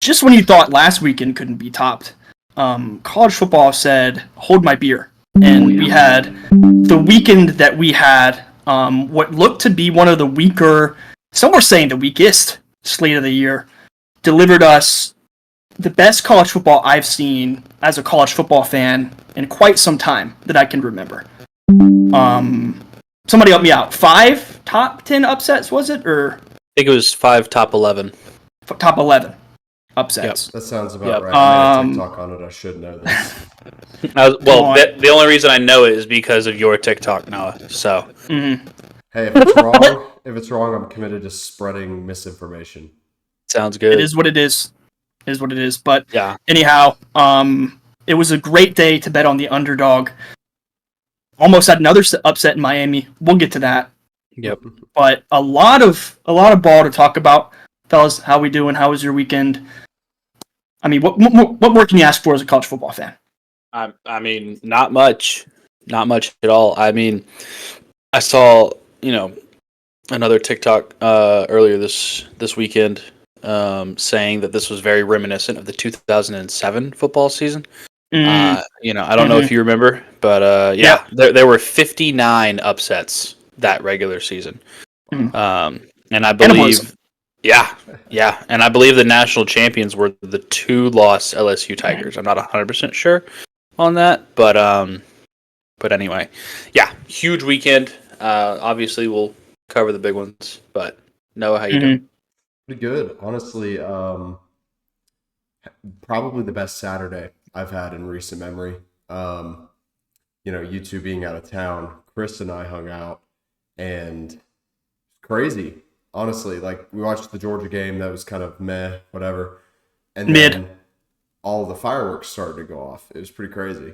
just when you thought last weekend couldn't be topped, college football said, hold my beer. And we had the weekend that we had, what looked to be one of the weaker, some were saying the weakest slate of the year, delivered us the best college football I've seen as a college football fan in quite some time that I can remember. Somebody help me out. 5 top 10 upsets, was it? Or I think it was 5 top 11. Top 11 upsets. That sounds about right. I made a TikTok on it. I should know this. The only reason I know it is because of your TikTok, Noah. So, Hey, if it's wrong, I'm committed to spreading misinformation. Sounds good. It is what it is. It is what it is. But yeah. Anyhow, it was a great day to bet on the underdog. Almost had another upset in Miami. We'll get to that. Yep. But a lot of ball to talk about, fellas. How we doing? How was your weekend? I mean, what more can you ask for as a college football fan? I mean, not much at all. I mean, I saw another TikTok earlier this weekend saying that this was very reminiscent of the 2007 football season. I don't know if you remember, but there were 59 upsets that regular season, and I believe, and I believe the national champions were the 2-loss LSU Tigers. I'm not 100% sure on that, but anyway, huge weekend. Obviously, we'll cover the big ones, but Noah, how you doing? Pretty good, honestly. Probably the best Saturday I've had in recent memory. You two being out of town, Chris and I hung out, and it's crazy. Honestly, like we watched the Georgia game that was kind of meh, whatever, and then all of the fireworks started to go off. It was pretty crazy.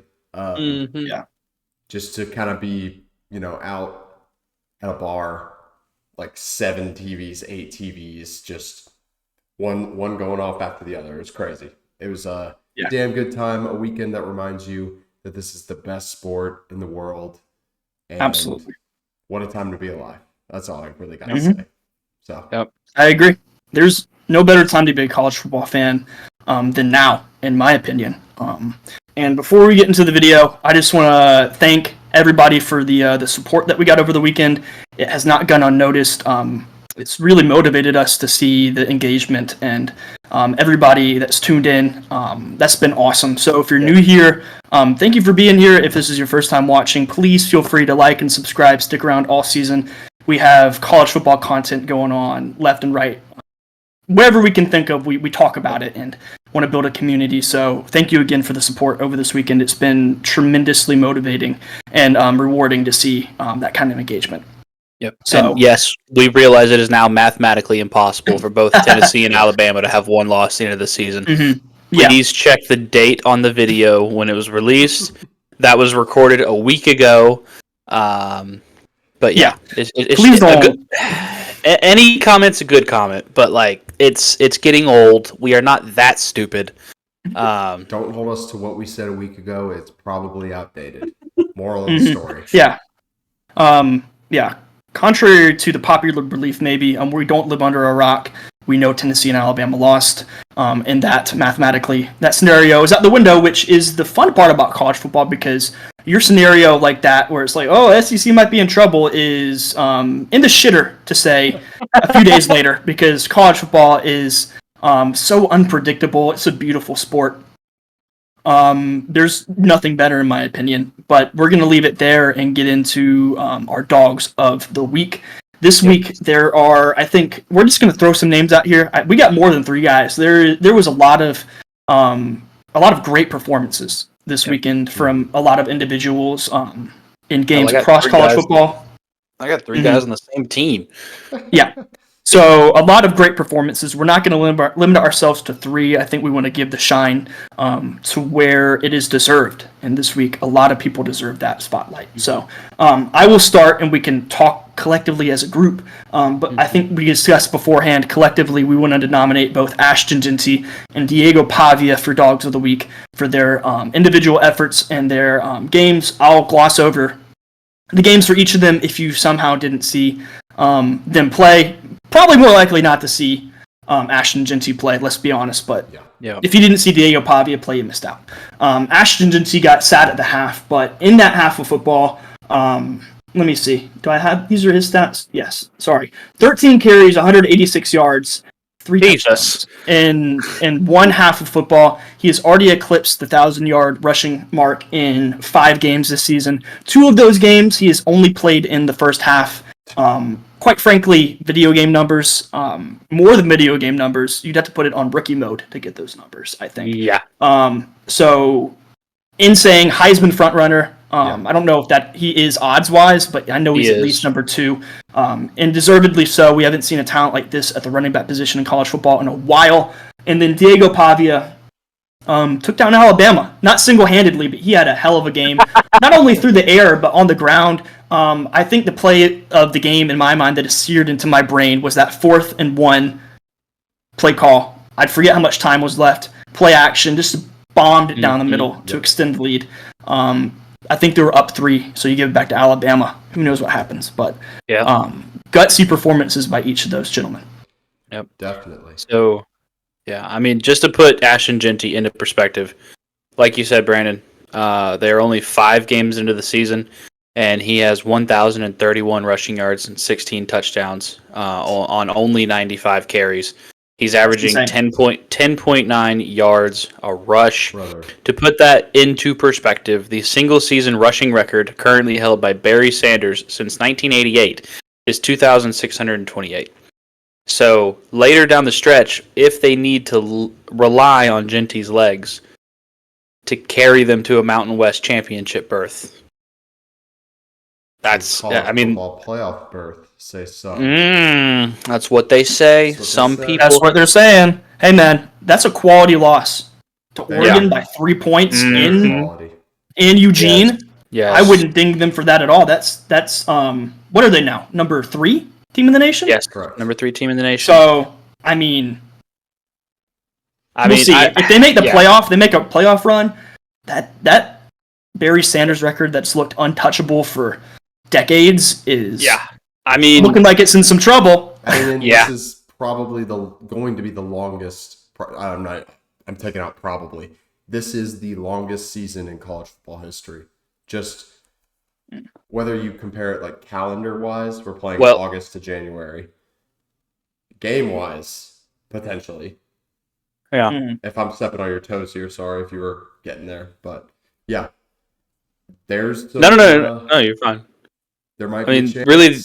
Just to kind of be, out at a bar, like 7 TVs, 8 TVs, just one going off after the other. It was crazy. It was a damn good time, a weekend that reminds you that this is the best sport in the world. And absolutely. What a time to be alive. That's all I really got to say. So, I agree. There's no better time to be a college football fan than now, in my opinion. And before we get into the video, I just want to thank everybody for the support that we got over the weekend. It has not gone unnoticed. It's really motivated us to see the engagement and everybody that's tuned in. That's been awesome. So if you're new here, thank you for being here. If this is your first time watching, please feel free to like and subscribe. Stick around all season. We have college football content going on left and right. Wherever we can think of, we talk about it and want to build a community. So thank you again for the support over this weekend. It's been tremendously motivating and rewarding to see that kind of engagement. Yep. So and yes, we realize it is now mathematically impossible for both Tennessee and Alabama to have one loss at the end of the season. Please check the date on the video when it was released. That was recorded a week ago. But please don't. Any comment's a good comment, but like it's getting old. We are not that stupid. Don't hold us to what we said a week ago. It's probably outdated. Moral of the story. Contrary to the popular belief, maybe we don't live under a rock. We know Tennessee and Alabama lost, and that mathematically, that scenario is out the window, which is the fun part about college football, because your scenario like that, where it's like, oh, SEC might be in trouble, is in the shitter, to say, a few days later, because college football is so unpredictable. It's a beautiful sport. There's nothing better, in my opinion, but we're going to leave it there and get into our dogs of the week. This week, there are, I think, we're just going to throw some names out here. We got more than 3 guys. There was a lot of great performances this weekend from a lot of individuals in games across college football. I got 3 guys on the same team. Yeah. So a lot of great performances. We're not going to limit ourselves to 3. I think we want to give the shine to where it is deserved. And this week, a lot of people deserve that spotlight. So I will start, and we can talk collectively as a group. But I think we discussed beforehand, collectively, we wanted to nominate both Ashton Genty and Diego Pavia for Dogs of the Week for their individual efforts and their games. I'll gloss over the games for each of them if you somehow didn't see them play. Probably more likely not to see Ashton Genty play, let's be honest. But Yeah. if you didn't see Diego Pavia play, you missed out. Ashton Genty got sat at the half, but in that half of football, let me see. Do I have, these are his stats? Yes. Sorry. 13 carries, 186 yards, 3 touchdowns. In one half of football, he has already eclipsed the 1,000-yard rushing mark in 5 games this season. 2 of those games, he has only played in the first half. Quite frankly, video game numbers, more than video game numbers, you'd have to put it on rookie mode to get those numbers, I think. Yeah. So, in saying Heisman frontrunner, I don't know if that he is odds-wise, but I know he's at least number 2. And deservedly so. We haven't seen a talent like this at the running back position in college football in a while. And then Diego Pavia took down Alabama. Not single-handedly, but he had a hell of a game. Not only through the air, but on the ground. I think the play of the game, in my mind, that is seared into my brain was that 4th and 1 play call. I'd forget how much time was left. Play action, just bombed it down the middle to extend the lead. I think they were up 3, so you give it back to Alabama. Who knows what happens? But gutsy performances by each of those gentlemen. Yep, definitely. So, yeah, I mean, just to put Ashton Genty into perspective, like you said, Brandon, they are only 5 games into the season, and he has 1,031 rushing yards and 16 touchdowns on only 95 carries. He's averaging 10.9 yards a rush. Brother. To put that into perspective, the single-season rushing record currently held by Barry Sanders since 1988 is 2,628. So later down the stretch, if they need to rely on Genty's legs to carry them to a Mountain West championship berth, that's playoff berth. Say so. That's what they say. That's what they're saying. Hey man, that's a quality loss to Oregon by 3 points in Eugene. Yes. I wouldn't ding them for that at all. That's what are they now? Number 3 team in the nation? Yes, correct. Number 3 team in the nation. So I mean, we'll see. If they make the playoff, they make a playoff run. That Barry Sanders record that's looked untouchable for decades is looking like it's in some trouble. And this is probably going to be the longest. I'm taking out probably. This is the longest season in college football history. Just whether you compare it like calendar wise, we're playing August to January. Game wise, potentially. Yeah. If I'm stepping on your toes here, sorry if you were getting there, but yeah. There's no, you're fine. There might be a chance. Really,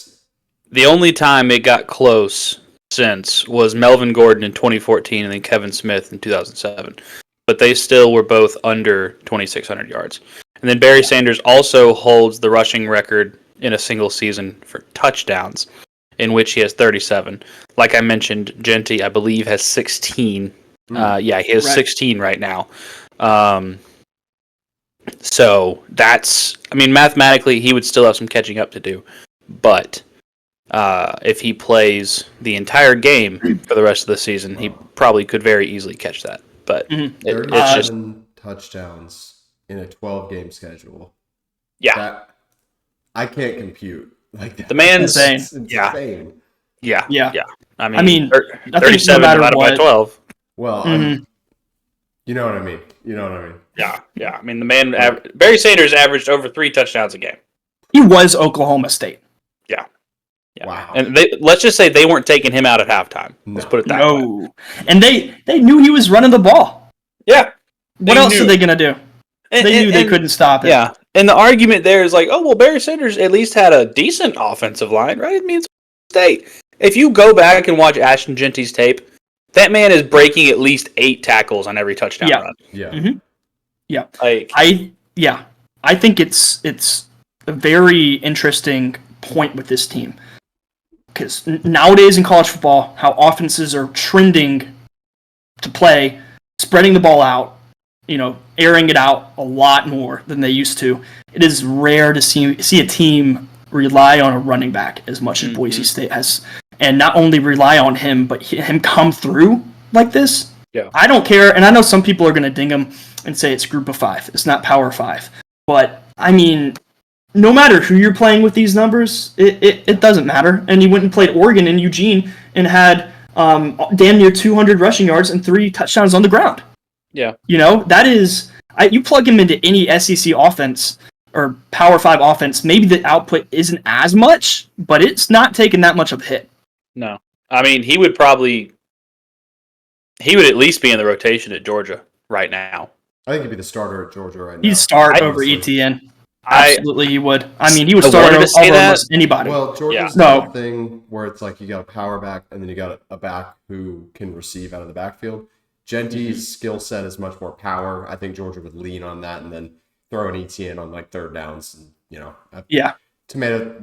the only time it got close since was Melvin Gordon in 2014 and then Kevin Smith in 2007. But they still were both under 2,600 yards. And then Barry Sanders also holds the rushing record in a single season for touchdowns, in which he has 37. Like I mentioned, Genty, I believe, has 16. He has 16 right now. So that's, mathematically, he would still have some catching up to do. But if he plays the entire game for the rest of the season, he probably could very easily catch that. But it's just touchdowns in a 12-game schedule. Yeah. I can't compute. Like that. The man's insane. Yeah. 37 divided by 12. Well, you know what I mean. Yeah. The man, Barry Sanders averaged over 3 touchdowns a game. He was Oklahoma State. Yeah. Wow. And let's just say they weren't taking him out at halftime. Let's put it that way. And they knew he was running the ball. Yeah. What else are they going to do? They knew they couldn't stop it. Yeah. And the argument there is like, Barry Sanders at least had a decent offensive line, right? It means State. If you go back and watch Ashton Genty's tape, that man is breaking at least 8 tackles on every touchdown run. Yeah. Mm-hmm. Yeah. I think it's a very interesting point with this team. Because nowadays in college football, how offenses are trending to play, spreading the ball out, airing it out a lot more than they used to. It is rare to see a team rely on a running back as much as Boise State has. And not only rely on him, but him come through like this. Yeah. I don't care, and I know some people are going to ding him and say it's Group of 5. It's not Power 5. But, no matter who you're playing with these numbers, it doesn't matter. And you went and played Oregon and Eugene and had damn near 200 rushing yards and 3 touchdowns on the ground. Yeah. That is, you plug him into any SEC offense or Power 5 offense, maybe the output isn't as much, but it's not taking that much of a hit. No. I mean, he would at least be in the rotation at Georgia right now. I think he'd be the starter at Georgia right now. He'd start over ETN. Absolutely, he would. I mean, he would I start wanted over to say almost anybody. Well, Georgia's Yeah. got a thing where it's like you got a power back and then you got a back who can receive out of the backfield. Genty's skill set is much more power. I think Georgia would lean on that and then throw an ETN on like third downs. And, tomato.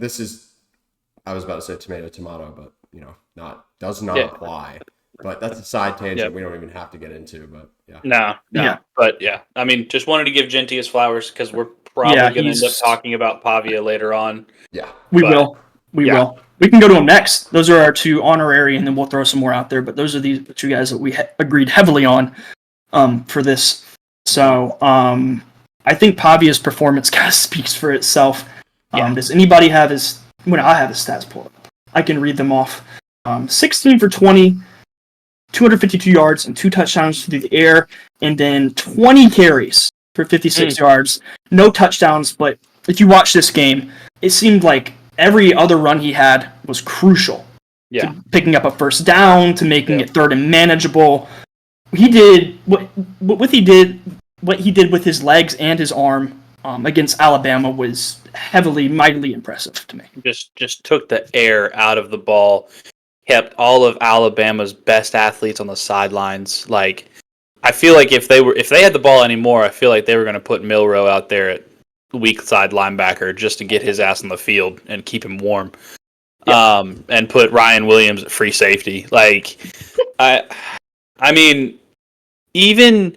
I was about to say tomato, but does not apply. But that's a side tangent we don't even have to get into. But No. Yeah. But I mean, just wanted to give Genty his flowers because we're probably going to end up talking about Pavia later on. Yeah, we will. We will. We can go to them next. Those are our 2 honorary, and then we'll throw some more out there. But those are the 2 guys that we agreed heavily on for this. So I think Pavia's performance kind of speaks for itself. Does anybody have his? When I have his stats pulled up, I can read them off. 16 for 20, 252 yards, and 2 touchdowns through the air, and then 20 carries for 56 yards. No touchdowns, but if you watch this game, it seemed like every other run he had was crucial. To picking up a first down, to making it third and manageable. He did what he did with his legs and his arm against Alabama was mightily impressive to me. Just took the air out of the ball, kept all of Alabama's best athletes on the sidelines. Like, I feel like if they had the ball anymore, I feel like they were going to put Milroe out there at weak side linebacker just to get his ass on the field and keep him warm. And put Ryan Williams at free safety. Like, I mean, even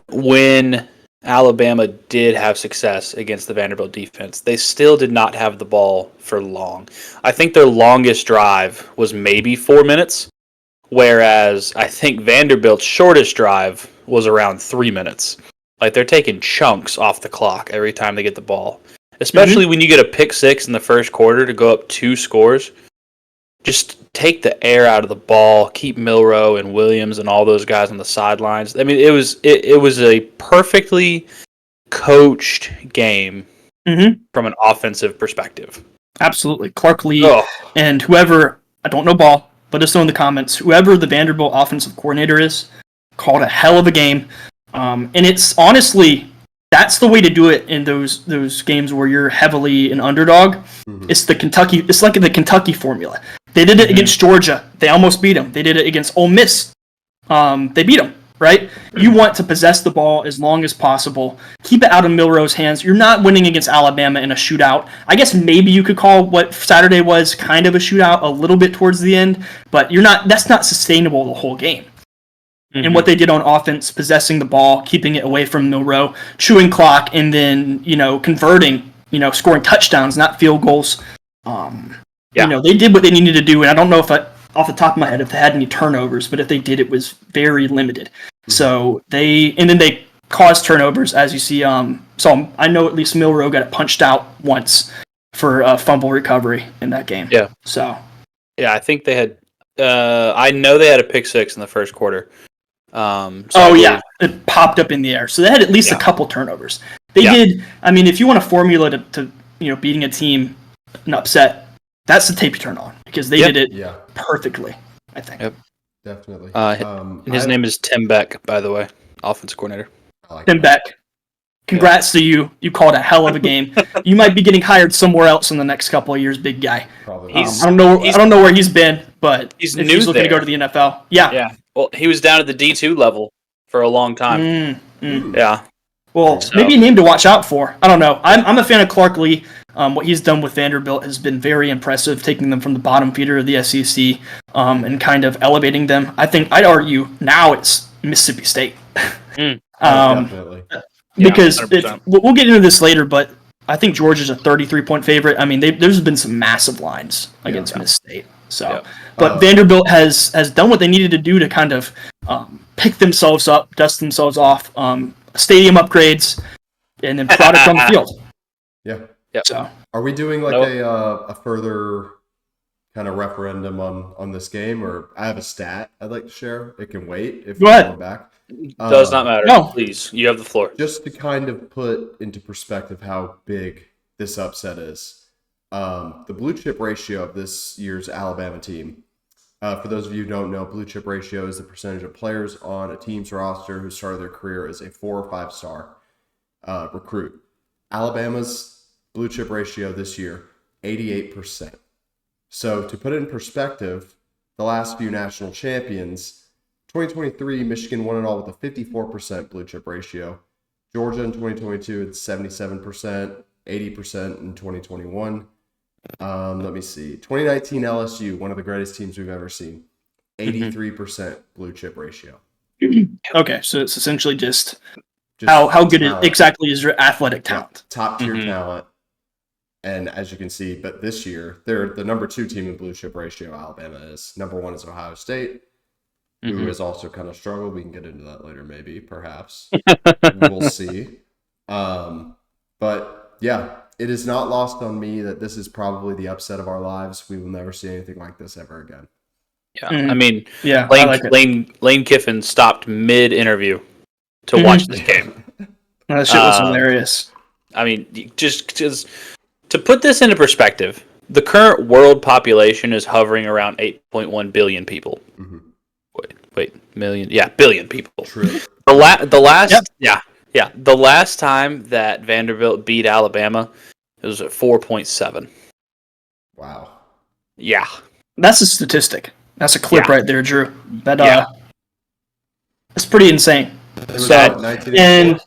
when Alabama did have success against the Vanderbilt defense, they still did not have the ball for long. I think their longest drive was maybe 4 minutes, whereas I think Vanderbilt's shortest drive was around 3 minutes. Like, they're taking chunks off the clock every time they get the ball. Especially when you get a pick 6 in the first quarter to go up 2 scores. Just take the air out of the ball, keep Milroe and Williams and all those guys on the sidelines. I mean, it was a perfectly coached game from an offensive perspective. Absolutely. Clark Lee and whoever, I don't know ball, let us know in the comments, whoever the Vanderbilt offensive coordinator is, called a hell of a game. And it's honestly, that's the way to do it in those games where you're heavily an underdog. It's like the Kentucky formula. They did it against Georgia. They almost beat them. They did it against Ole Miss. They beat them, right? You want to possess the ball as long as possible. Keep it out of Milroe's hands. You're not winning against Alabama in a shootout. I guess maybe you could call what Saturday was kind of a shootout a little bit towards the end, but that's not sustainable the whole game. And what they did on offense, possessing the ball, keeping it away from Milroe, chewing clock, and then, converting, scoring touchdowns, not field goals. They did what they needed to do, and I don't know if off the top of my head if they had any turnovers, but if they did, it was very limited. So they caused turnovers, as you see. So I know at least Milroe got punched out once for a fumble recovery in that game. Yeah. So. Yeah, I think they had. I know they had a pick 6 in the first quarter. It popped up in the air. So they had at least a couple turnovers. They did. I mean, if you want a formula to beating a team, an upset, that's the tape you turn on because they did it perfectly, I think. Yep. Definitely. His name is Tim Beck, by the way, offense coordinator. Tim Beck. Congrats to you. You called a hell of a game. You might be getting hired somewhere else in the next couple of years, big guy. Probably. I don't know where he's been, but he's looking to go to the NFL. Yeah. Yeah. Well, he was down at the D2 level for a long time. Yeah. Well, maybe a name to watch out for. I don't know. I'm a fan of Clark Lee. What he's done with Vanderbilt has been very impressive, taking them from the bottom feeder of the SEC and kind of elevating them. I think I'd argue now it's Mississippi State. Definitely. Because we'll get into this later, but I think Georgia's a 33-point favorite. I mean, there's been some massive lines against Miss State. So, but Vanderbilt has done what they needed to do to kind of pick themselves up, dust themselves off, stadium upgrades, and then product on the field. Yeah. Yep. So, are we doing like a further kind of referendum on this game, or I have a stat I'd like to share. It can wait if Go you're ahead. going back. Does not matter. No. Please, you have the floor. Just to kind of put into perspective how big this upset is. The blue chip ratio of this year's Alabama team. For those of you who don't know, blue chip ratio is the percentage of players on a team's roster who started their career as a 4 or 5 star recruit. Alabama's blue chip ratio this year, 88%. So to put it in perspective, the last few national champions, 2023, Michigan won it all with a 54% blue chip ratio. Georgia in 2022, it's 77%, 80% in 2021. Let me see. 2019 LSU, one of the greatest teams we've ever seen. 83% blue chip ratio. Okay, so it's essentially just how good exactly is your athletic talent. Yeah, top tier talent. And as you can see, but this year, they're the number 2 team in blue chip ratio, Alabama is. Number 1 is Ohio State, who has also kind of struggled. We can get into that later, maybe, perhaps. We'll see. But yeah, it is not lost on me that this is probably the upset of our lives. We will never see anything like this ever again. Yeah, I mean, Lane Kiffin stopped mid-interview to watch this game. That shit was hilarious. I mean, just to put this into perspective, the current world population is hovering around 8.1 billion people. Wait, million? Yeah, billion people. True. The last time that Vanderbilt beat Alabama, it was at 4.7. Wow. Yeah. That's a statistic. That's a clip right there, Drew. That's pretty insane. It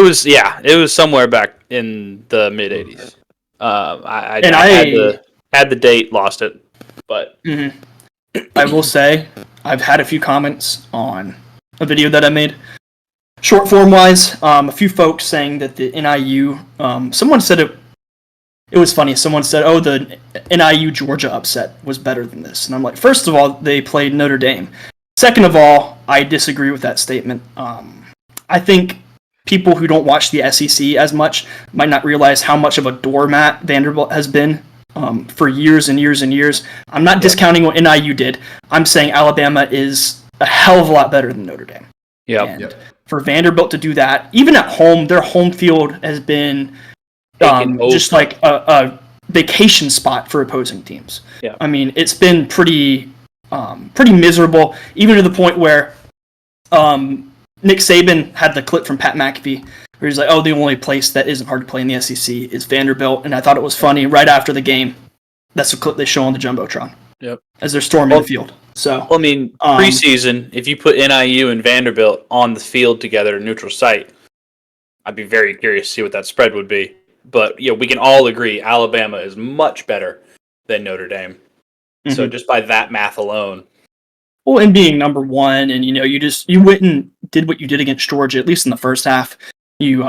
was somewhere back in the mid 80s. I had the date, lost it, but I will say I've had a few comments on a video that I made, short form wise. A few folks saying that the NIU. Someone said it was funny. Someone said, "Oh, the NIU Georgia upset was better than this," and I'm like, first of all, they played Notre Dame. Second of all, I disagree with that statement. I think people who don't watch the SEC as much might not realize how much of a doormat Vanderbilt has been for years and years and years. I'm not discounting what NIU did. I'm saying Alabama is a hell of a lot better than Notre Dame. For Vanderbilt to do that, even at home, their home field has been just like a vacation spot for opposing teams. Yeah. I mean, it's been pretty miserable, even to the point where Nick Saban had the clip from Pat McAfee where he's like, "Oh, the only place that isn't hard to play in the SEC is Vanderbilt," and I thought it was funny. Right after the game, that's the clip they show on the jumbotron. Yep. As they're storming the field. So, I mean, preseason, if you put NIU and Vanderbilt on the field together, neutral site, I'd be very curious to see what that spread would be. But yeah, we can all agree Alabama is much better than Notre Dame. So just by that math alone. Well, and being number 1, and you went and did what you did against Georgia, at least in the first half. You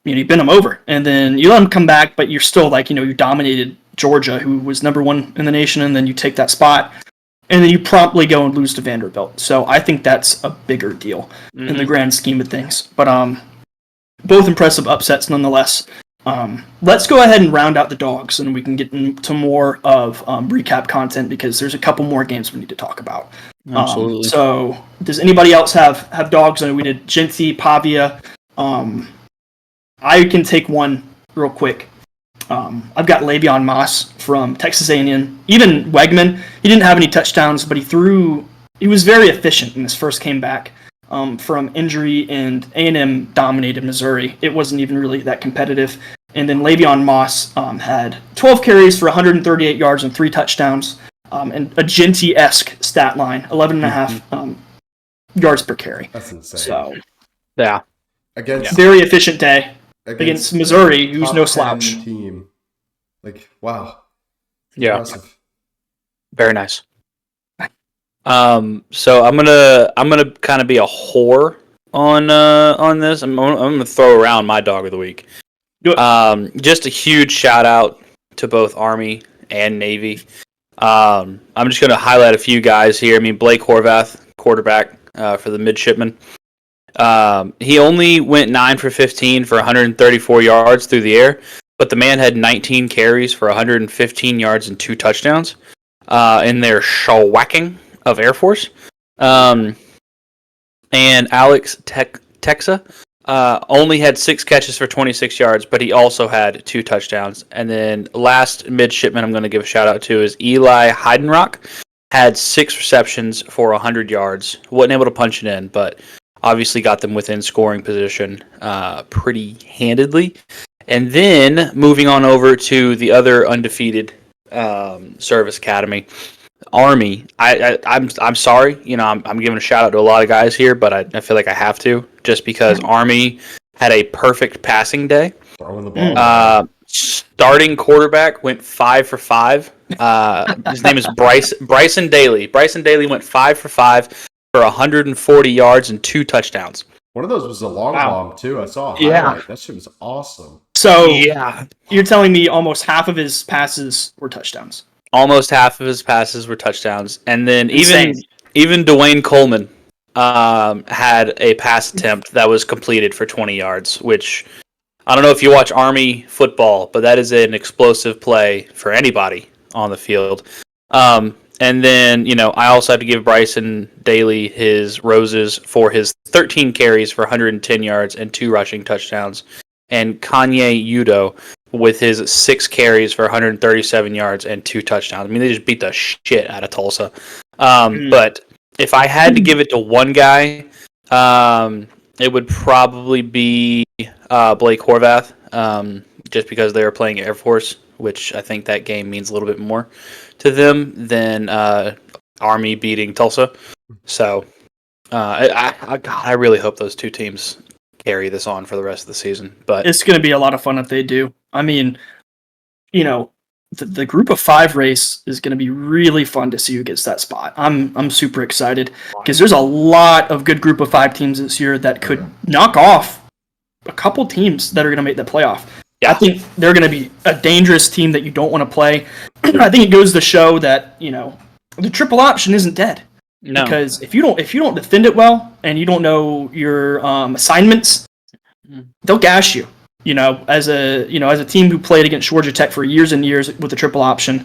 bent them over, and then you let them come back, but you're still you dominated Georgia, who was number 1 in the nation, and then you take that spot, and then you promptly go and lose to Vanderbilt. So I think that's a bigger deal in the grand scheme of things. But both impressive upsets nonetheless. Let's go ahead and round out the Dawgs, and we can get into more of recap content because there's a couple more games we need to talk about. Absolutely. So does anybody else have Dawgs? I know we did Genty, Pavia. I can take one real quick. I've got Le'Veon Moss from Texas A&M. Even Wegman, he didn't have any touchdowns, but he was very efficient when this first came back from injury, and A&M dominated Missouri. It wasn't even really that competitive. And then Le'Veon Moss had 12 carries for 138 yards and 3 touchdowns, and a Genty-esque stat line, 11.5 yards per carry. That's insane. So, yeah. Very efficient day against Missouri, who's no slouch. Team. Wow. Yeah. Impressive. Very nice. So I'm gonna kind of be a whore on this. I'm gonna throw around my dog of the week. Just a huge shout out to both Army and Navy. I'm just gonna highlight a few guys here. I mean, Blake Horvath, quarterback for the midshipmen. He only went 9 for 15 for 134 yards through the air, but the man had 19 carries for 115 yards and 2 touchdowns in their shellwhacking of Air Force. And Alex Texa only had 6 catches for 26 yards, but he also had 2 touchdowns. And then last midshipman I'm going to give a shout out to is Eli Heidenrock. Had 6 receptions for 100 yards. Wasn't able to punch it in, but obviously got them within scoring position pretty handedly. And then moving on over to the other undefeated service academy, Army. I'm sorry. I'm giving a shout out to a lot of guys here, but I feel like I have to just because Army had a perfect passing day. Throwing the ball. Starting quarterback went 5 for 5. His name is Bryson Daly. Bryson Daly went 5 for 5 for 140 yards and 2 touchdowns. One of those was a long bomb too. I saw a highlight. Yeah. That shit was awesome. So Yeah, you're telling me almost half of his passes were touchdowns? almost half of his passes were touchdowns, and then Insane. even Dwayne Coleman had a pass attempt that was completed for 20 yards, which I don't know if you watch Army football, but that is an explosive play for anybody on the field. And then, I also have to give Bryson Daly his roses for his 13 carries for 110 yards and 2 rushing touchdowns. And Kanye Udo with his 6 carries for 137 yards and 2 touchdowns. I mean, they just beat the shit out of Tulsa. But if I had to give it to one guy, it would probably be Blake Horvath, just because they were playing Air Force, which I think that game means a little bit more to them than Army beating Tulsa. So I really hope those two teams carry this on for the rest of the season. But It's going to be a lot of fun if they do. I mean, the group of 5 race is going to be really fun to see who gets that spot. I'm super excited because there's a lot of good group of 5 teams this year that could knock off a couple teams that are going to make the playoff. Yeah. I think they're going to be a dangerous team that you don't want to play. I think it goes to show that the triple option isn't dead. no, Because if you don't defend it well and you don't know your assignments, they'll gash you. As a team who played against Georgia Tech for years and years with the triple option,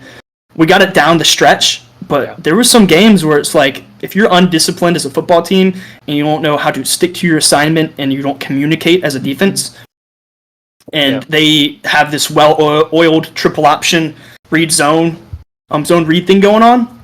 we got it down the stretch. But there were some games where it's like if you're undisciplined as a football team and you don't know how to stick to your assignment and you don't communicate as a defense, and they have this well-oiled triple option read zone read thing going on.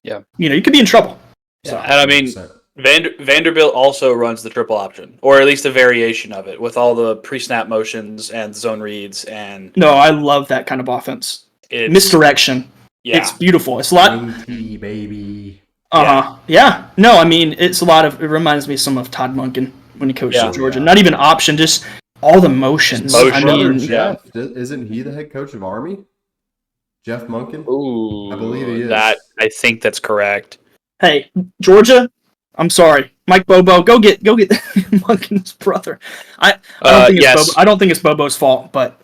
Yeah. You could be in trouble. and I mean, Vanderbilt also runs the triple option, or at least a variation of it, with all the pre-snap motions and zone reads. And No, I love that kind of offense. Misdirection. Yeah, It's beautiful. It's a lot. Winky, baby. Yeah. No, I mean, it's a lot of. It reminds me some of Todd Monken when he coached at Georgia. Not even option, just all the motions. Motion. I mean, Jeff, isn't he the head coach of Army? Jeff Monken? Ooh, I believe he is. I think that's correct. hey, Georgia. I'm sorry, Mike Bobo. Go get Monken's brother. I don't think it's Bobo. I don't think it's Bobo's fault, but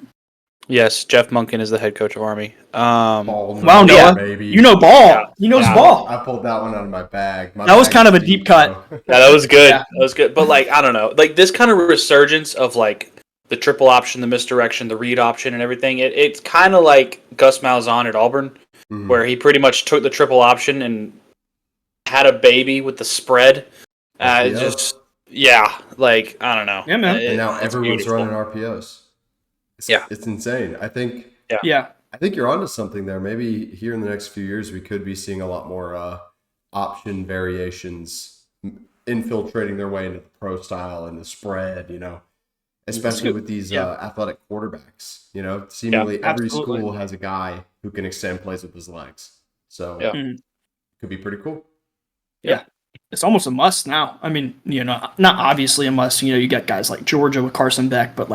Yes, Jeff Monken is the head coach of Army. Ball wow, Noah, baby. you know ball. Yeah. He knows Yeah. ball. I pulled that one out of my bag. That was kind of a deep cut. So. Yeah, that was good. Yeah. That was good. But I don't know, this kind of resurgence of the triple option, the misdirection, the read option, and everything. It's kind of like Gus Malzahn at Auburn, where he pretty much took the triple option and had a baby with the spread. I don't know. Yeah, man. And now It's everyone's beautiful. running RPOs. It's insane. I think you're onto something there. Maybe here in the next few years, we could be seeing a lot more option variations infiltrating their way into the pro style and the spread, especially with these athletic quarterbacks. Seemingly every school has a guy who can extend plays with his legs. So it could be pretty cool. Yeah. It's almost a must now. I mean, not obviously a must. You got guys like Georgia with Carson Beck, but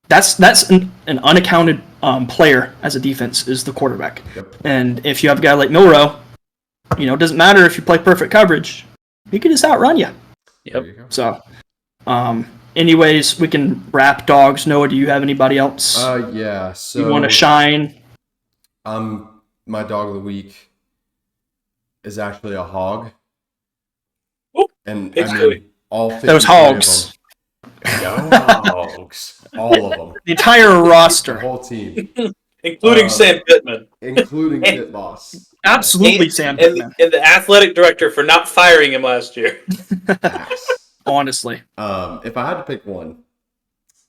that's an unaccounted player as a defense is the quarterback. Yep. And if you have a guy like Milrow, it doesn't matter if you play perfect coverage, he can just outrun you. Yep. You So, anyways, we can wrap Dogs. Noah, do you have anybody else yeah. So you want to shine? My dog of the week is actually a hog. Oh, and it's I good. mean, all 53 Those hogs. of them. Dogs. All of them. The entire The roster. whole team. Including Sam Pittman. Including Pit Boss. Absolutely, Sam Pittman. And the athletic director for not firing him last year. Facts. Honestly. If I had to pick one,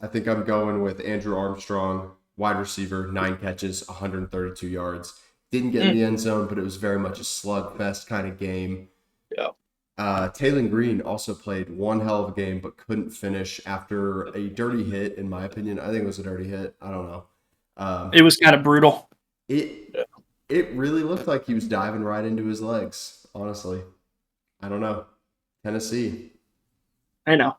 I think I'm going with Andrew Armstrong, wide receiver, 9 catches, 132 yards. Didn't get in the end zone, but it was very much a slugfest kind of game. Yeah. Taylor Green also played one hell of a game, but couldn't finish after a dirty hit, in my opinion. I think it was a dirty hit. I don't know. It was kind of brutal. It really looked like he was diving right into his legs, honestly. I don't know. Tennessee. I know.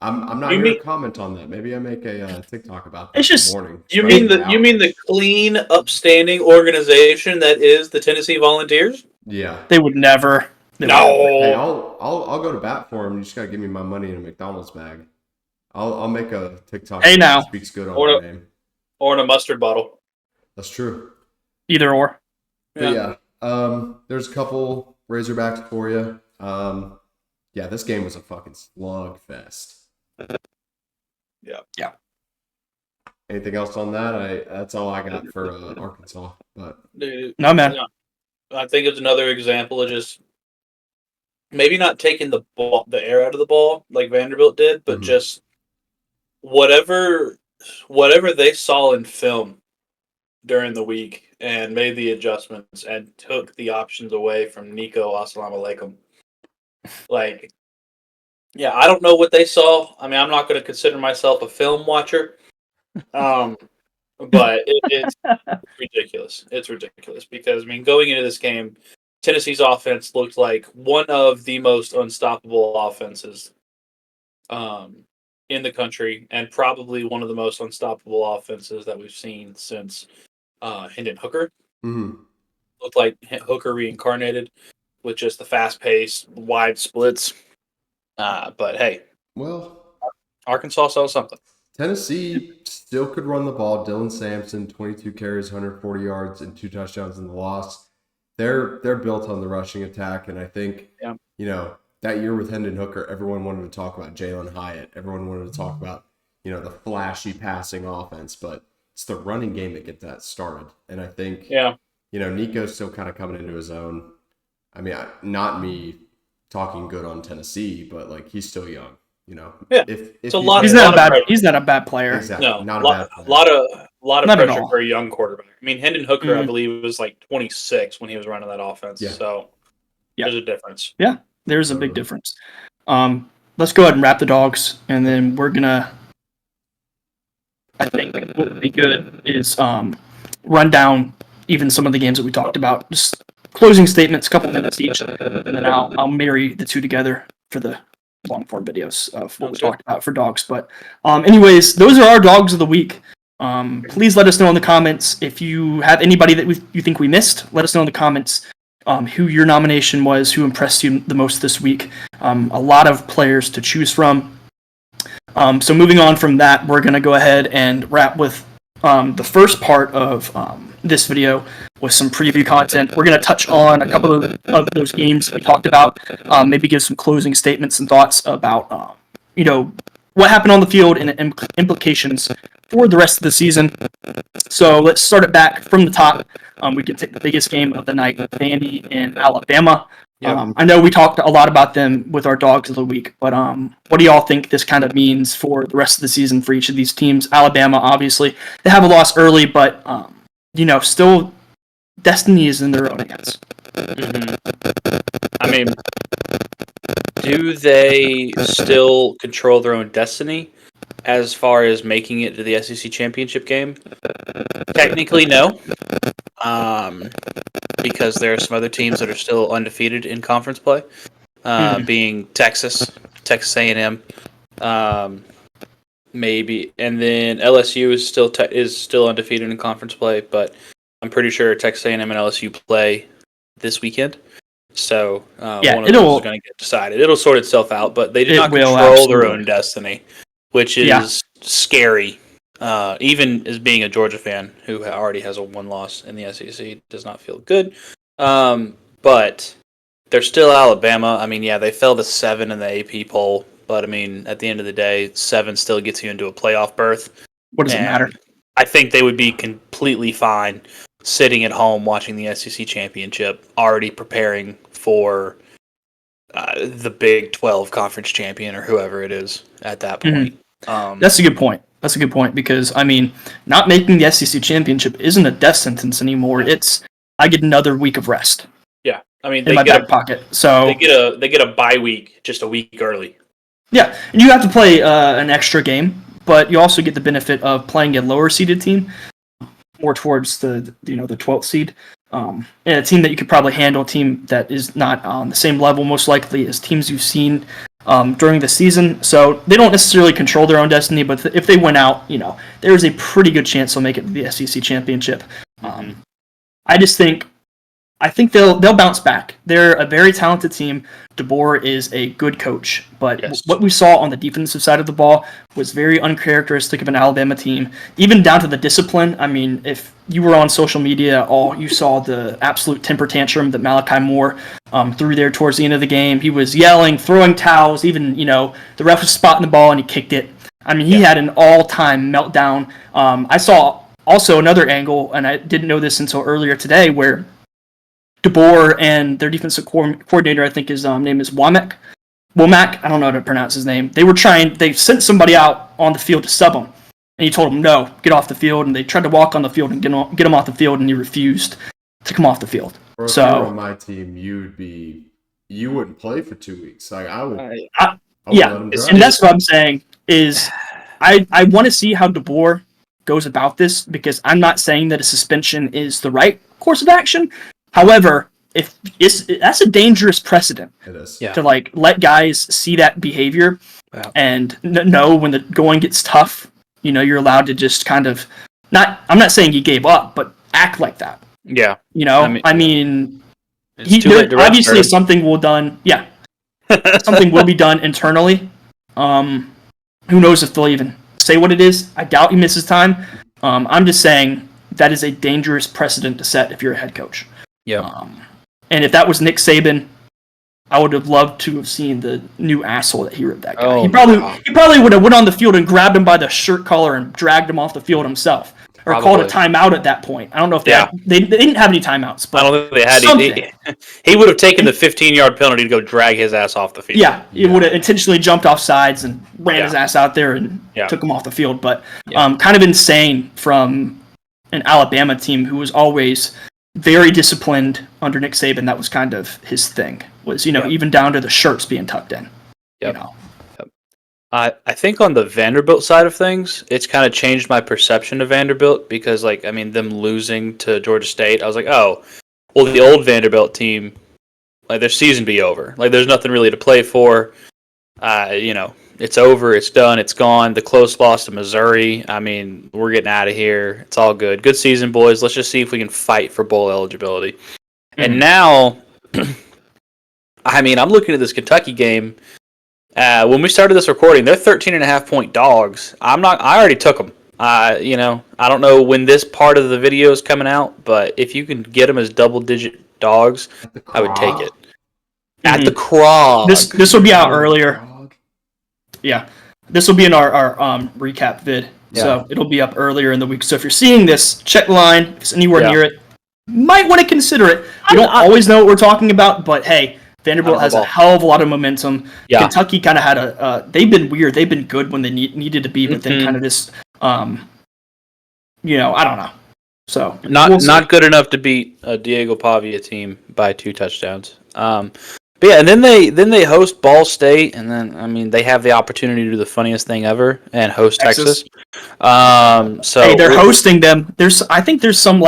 I'm not here to comment on that. Maybe I make a TikTok about that It's just, in the morning. You mean the clean, upstanding organization that is the Tennessee Volunteers? Yeah. They would never. Hey, I'll go to bat for him. You just gotta give me my money in a McDonald's bag. I'll make a TikTok that speaks good on their name. Or in a mustard bottle. That's true. Either or. But yeah, there's a couple Razorbacks for you. Yeah, this game was a fucking slugfest. Yeah. Anything else on that? That's all I got for Arkansas. But Dude, No, man. I think it's another example of just maybe not taking the air out of the ball like Vanderbilt did, but just whatever they saw in film during the week and made the adjustments and took the options away from Nico Assalamu Alaikum. Like, yeah, I don't know what they saw. I mean, I'm not going to consider myself a film watcher, but it's ridiculous. It's ridiculous because, I mean, going into this game, Tennessee's offense looked like one of the most unstoppable offenses in the country and probably one of the most unstoppable offenses that we've seen since Hendon Hooker. Looked like Hooker reincarnated with just the fast-paced, wide splits. But hey, well, Arkansas saw something. Tennessee still could run the ball. Dylan Sampson, 22 carries, 140 yards, and 2 touchdowns in the loss. They're built on the rushing attack, and I think that year with Hendon Hooker, everyone wanted to talk about Jalen Hyatt. Everyone wanted to talk about the flashy passing offense, but it's the running game that gets that started. And I think Nico's still kind of coming into his own. I mean, not me talking good on Tennessee, but like he's still young. Yeah, if he's not a bad player. Exactly. No, not a bad player. lot of Not at pressure all. for a young quarterback. I mean, Hendon Hooker, I believe, was like 26 when he was running that offense. Yeah. So there's a difference. Yeah, there's a big difference. Let's go ahead and wrap the Dogs, and then we're gonna. I think what would be good is run down even some of the games that we talked about. Just closing statements, a couple minutes each, and then I'll marry the two together for the long form videos of what we talked about for Dogs. But anyways, those are our Dogs of the week. Please let us know in the comments if you have anybody that you think we missed. Let us know in the comments who your nomination was, who impressed you the most this week. A lot of players to choose from. So moving on from that, we're going to go ahead and wrap with the first part of this video with some preview content. We're going to touch on a couple of those games we talked about, maybe give some closing statements and thoughts about, what happened on the field and implications for the rest of the season. So let's start it back from the top. We can take the biggest game of the night, Vandy and Alabama. Yep. I know we talked a lot about them with our Dogs of the week, but what do y'all think this kind of means for the rest of the season for each of these teams? Alabama, obviously, they have a loss early, but still, destiny is in their own hands. I mean, do they still control their own destiny as far as making it to the SEC championship game? Technically, no. Because there are some other teams that are still undefeated in conference play, being Texas A&M, maybe, and then LSU is still undefeated in conference play. But I'm pretty sure Texas A&M and LSU play this weekend, so one of those is going to get decided. It'll sort itself out, but they do not control their own destiny, which is scary. Even as being a Georgia fan who already has a one loss in the SEC does not feel good. But they're still Alabama. I mean, they fell to 7 in the AP poll, but I mean, at the end of the day, 7 still gets you into a playoff berth. What does it matter? I think they would be completely fine sitting at home watching the SEC championship, already preparing for the Big 12 conference champion or whoever it is at that point. That's a good point. That's a good point because, I mean, not making the SEC championship isn't a death sentence anymore. It's, I get another week of rest. Yeah. I mean, in my back pocket. So they get a bye week just a week early. Yeah, and you have to play an extra game, but you also get the benefit of playing a lower seeded team, more towards the 12th seed, and a team that you could probably handle, a team that is not on the same level most likely as teams you've seen during the season. So they don't necessarily control their own destiny, but if they win out, there's a pretty good chance they'll make it to the SEC championship. I think they'll bounce back. They're a very talented team. DeBoer is a good coach, but what we saw on the defensive side of the ball was very uncharacteristic of an Alabama team, even down to the discipline. I mean, if you were on social media, you saw the absolute temper tantrum that Malachi Moore threw there towards the end of the game. He was yelling, throwing towels, even, the ref was spotting the ball and he kicked it. I mean, he had an all-time meltdown. I saw also another angle, and I didn't know this until earlier today, where DeBoer and their defensive coordinator, I think his name is Womack. I don't know how to pronounce his name. They sent somebody out on the field to sub him, and he told him, no, get off the field, and they tried to walk on the field and get him off the field, and he refused to come off the field. If you were on my team, you wouldn't play for 2 weeks. Like, I would let him drive. And that's what I'm saying is I want to see how DeBoer goes about this, because I'm not saying that a suspension is the right course of action. However, that's a dangerous precedent. It is. To let guys see that behavior and know when the going gets tough, you're allowed to just kind of I'm not saying he gave up, but act like that. Yeah. I mean obviously something will done. Yeah. Something will be done internally. Who knows if they'll even say what it is? I doubt he misses time. I'm just saying that is a dangerous precedent to set if you're a head coach. Yeah. And if that was Nick Saban, I would have loved to have seen the new asshole that he ripped that guy. He probably would have went on the field and grabbed him by the shirt collar and dragged him off the field himself. Or called a timeout at that point. I don't know if they didn't have any timeouts. But I don't think they had any. He would have taken the 15-yard penalty to go drag his ass off the field. Yeah, he would have intentionally jumped off sides and ran his ass out there and took him off the field. But kind of insane from an Alabama team who was always very disciplined under Nick Saban. That was kind of his thing. Was even down to the shirts being tucked in. Yep. I think on the Vanderbilt side of things, it's kind of changed my perception of Vanderbilt because, them losing to Georgia State, I was like, oh, well, the old Vanderbilt team, their season be over. There's nothing really to play for. It's over, it's done, it's gone. The close loss to Missouri, we're getting out of here. It's all good. Good season, boys. Let's just see if we can fight for bowl eligibility. Mm-hmm. And now, I'm looking at this Kentucky game. When we started this recording, they're 13.5-point dogs. I already took them. I don't know when this part of the video is coming out, but if you can get them as double-digit dogs, I would take it. At the Krog. This will be out earlier. Yeah, this will be in our recap vid, so it'll be up earlier in the week. So if you're seeing this, check the line. If it's anywhere near it, might want to consider it. We don't always know what we're talking about, but hey, Vanderbilt has a hell of a lot of momentum. Yeah. Kentucky kind of had they've been weird. They've been good when they needed to be, but then kind of this, I don't know. So not good enough to beat a Diego Pavia team by 2 touchdowns. But yeah, and then they host Ball State, and then they have the opportunity to do the funniest thing ever and host Texas. So they're hosting them. I think there's some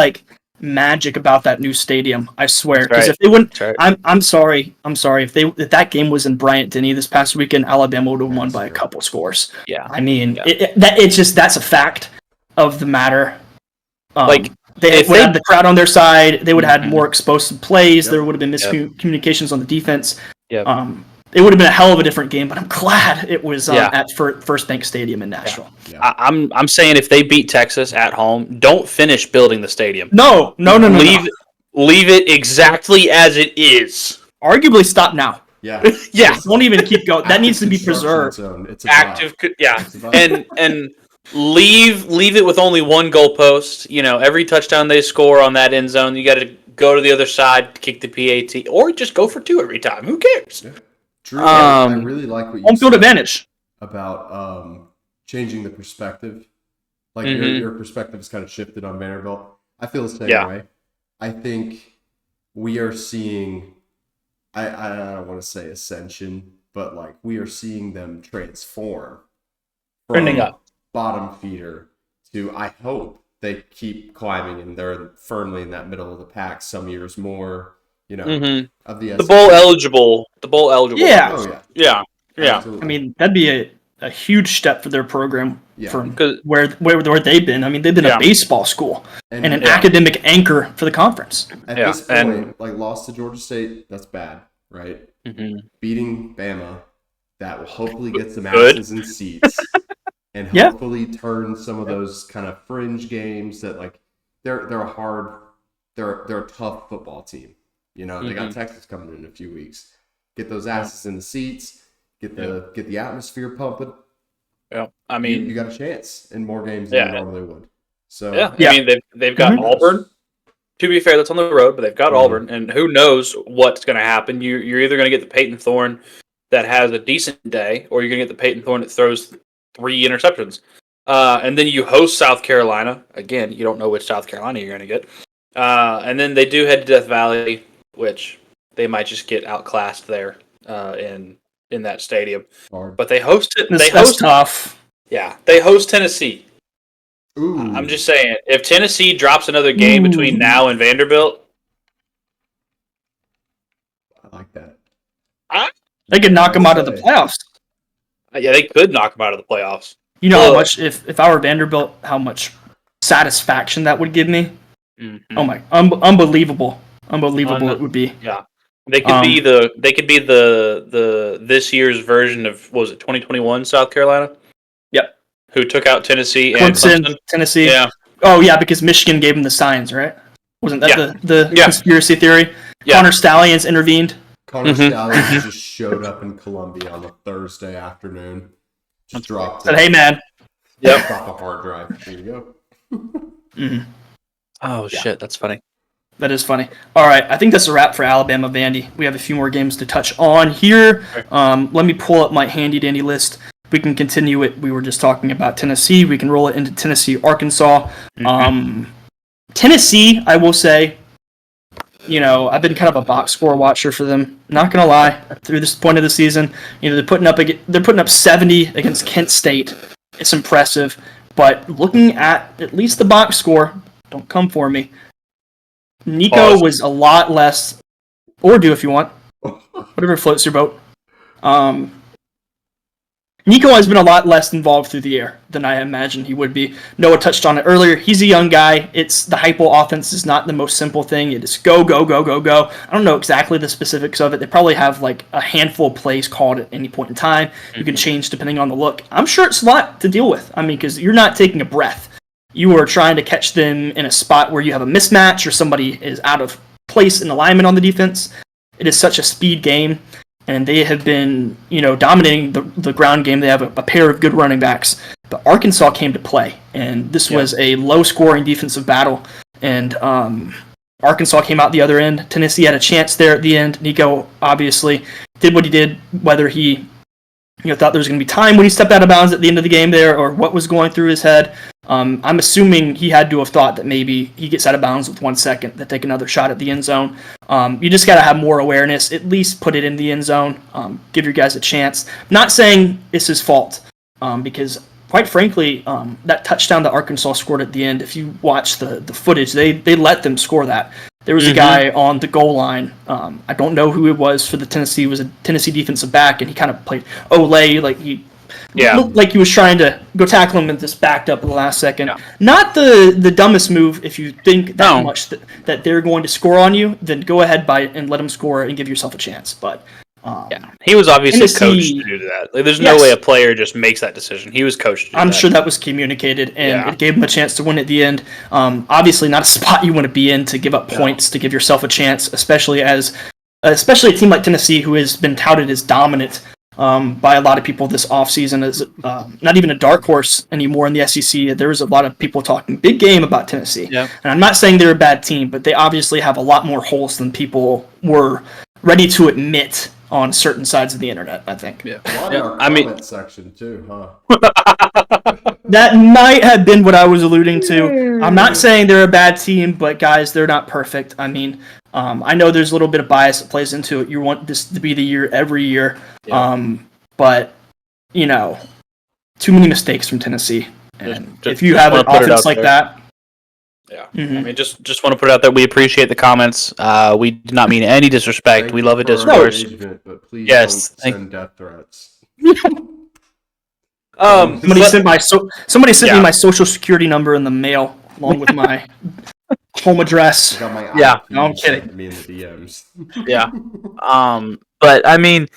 magic about that new stadium. I swear, because if they wouldn't, I'm sorry. If that game was in Bryant-Denny this past weekend, Alabama would have won by a couple scores. Yeah, that's a fact of the matter. If they had the crowd on their side, they would have had more explosive plays. Yep. There would have been miscommunications on the defense. Yep. It would have been a hell of a different game, but I'm glad it was at First Bank Stadium in Nashville. Yeah. I'm saying if they beat Texas at home, don't finish building the stadium. No. Leave it exactly as it is. Arguably, stop now. Yeah. Yeah. Don't even keep going. That needs to be Construction preserved. zone. It's a Active, yeah, It's a vibe. and leave it with only one goalpost. Every touchdown they score on that end zone, you got to go to the other side to kick the PAT, or just go for 2 every time. Who cares? Yeah. Drew, I Um, really like what you Home field said advantage. about changing the perspective. Like Mhm. your perspective has kind of shifted on Vanderbilt. I feel the same Yeah. way. I think we are seeing. I don't want to say ascension, but like we are seeing them transform Trending from up. bottom feeder to, I hope they keep climbing and they're firmly in that middle of the pack some years more, Mhm. of the The SEC. bowl eligible. Yeah. Oh, yeah. Yeah. Absolutely. I mean, that'd be a huge step for their program Yeah. from 'Cause- where they've been. I mean, they've been Yeah. a baseball school and an Yeah. academic anchor for the conference. At Yeah, this point, and- like lost to Georgia State, that's bad, right? Mhm. Beating Bama, that will hopefully get some Good. asses in seats, and Yeah. hopefully turn some of those kind of fringe games that like they're a tough football team. They got Texas coming in a few weeks. Get those asses in the seats. Get the atmosphere pumping. Yeah. I You mean, got a chance in more games than Yeah. you normally would. So Yeah. I mean they've got Mhm. Auburn. To be fair, that's on the road, but they've got Mhm. Auburn, and who knows what's going to happen. You're either going to get the Peyton Thorne that has a decent day, or you're going to get the Peyton Thorne that throws 3 interceptions. And then you host South Carolina. Again, you don't know which South Carolina you're going to get. And then they do head to Death Valley, which they might just get outclassed there in that stadium. hard. But they host it. That's tough. Yeah, they host Tennessee. Ooh, I'm just saying, if Tennessee drops another game between Ooh. now and Vanderbilt, I like that. They could knock them out of the Say. playoffs. yeah, they could knock them out of the playoffs. You know how Well- much if I were Vanderbilt, how much satisfaction that would give me. Mhm. Oh my, unbelievable it would be. Yeah, they could be the this year's version of, what was it, 2021 South Carolina? Yep. Who took out Tennessee and Clemson, Clemson? Tennessee. Yeah, Oh yeah, because Michigan gave them the signs, right? Wasn't that Yeah. the Yeah. conspiracy theory? Yeah. Connor Stallions intervened. Connor Mhm. Stallions just showed up in Columbia on a Thursday afternoon. Just dropped Said, "Hey man." Yep. Drop a hard drive. Here you go. Mhm. Oh shit, that's funny. That is funny. All right, I think that's a wrap for Alabama, Vandy. We have a few more games to touch on here. Let me pull up my handy dandy list. We can continue it. We were just talking about Tennessee. We can roll it into Tennessee, Arkansas. Tennessee, I will say, I've been kind of a box score watcher for them. Not gonna lie, through this point of the season, they're putting up 70 against Kent State. It's impressive, but looking at least the box score, don't come for me. Nico Pause. was a lot less, or do if you want, whatever floats your boat. Nico has been a lot less involved through the air than I imagined he would be. Noah touched on it earlier. He's a young guy. It's the hypo offense is not the most simple thing. It is go, go, go, go, go. I don't know exactly the specifics of it. They probably have like a handful of plays called at any point in time. You can change depending on the look. I'm sure it's a lot to deal with. I mean, because you're not taking a breath. You are trying to catch them in a spot where you have a mismatch or somebody is out of place in alignment on the defense. It is such a speed game. And they have been, dominating the ground game. They have a pair of good running backs. But Arkansas came to play, and this was a low-scoring defensive battle. And Arkansas came out the other end. Tennessee had a chance there at the end. Nico obviously did what he did, whether he thought there was going to be time when he stepped out of bounds at the end of the game there, or what was going through his head. I'm assuming he had to have thought that maybe he gets out of bounds with 1 second, to take another shot at the end zone. You just got to have more awareness, at least put it in the end zone, give your guys a chance. Not saying it's his fault, because quite frankly, that touchdown that Arkansas scored at the end, if you watch the footage, they let them score that. There was a guy on the goal line. I don't know who it was for the Tennessee. It was a Tennessee defensive back, and he kind of played Ole, like he looked like he was trying to go tackle him and just backed up at the last second. Yeah. Not the dumbest move if you think that much that they're going to score on you, then go ahead and let them score and give yourself a chance. But he was obviously Tennessee, coached to do that. Like, there's no way a player just makes that decision. He was coached to do I'm that. sure that was communicated, and it gave him a chance to win at the end. Obviously, not a spot you want to be in to give up points to give yourself a chance, especially as especially a team like Tennessee, who has been touted as dominant by a lot of people this offseason, as not even a dark horse anymore in the SEC. There was a lot of people talking big game about Tennessee. Yep. And I'm not saying they're a bad team, but they obviously have a lot more holes than people were ready to admit on certain sides of the internet, I think. Yeah. A lot in our comment section too, huh? That might have been what I was alluding to. I'm not saying they're a bad team, but guys, they're not perfect. I mean, I know there's a little bit of bias that plays into it. You want this to be the year every year. Yeah. But, you know, too many mistakes from Tennessee. And if you have an offense like that. Yeah. I mean, just want to put it out there. We appreciate the comments. We do not mean any disrespect. We love a discourse. But please don't send death threats. Somebody sent me my social security number in the mail along with my home address. I got my no, I'm kidding. Me in the DMs. Yeah. But I mean,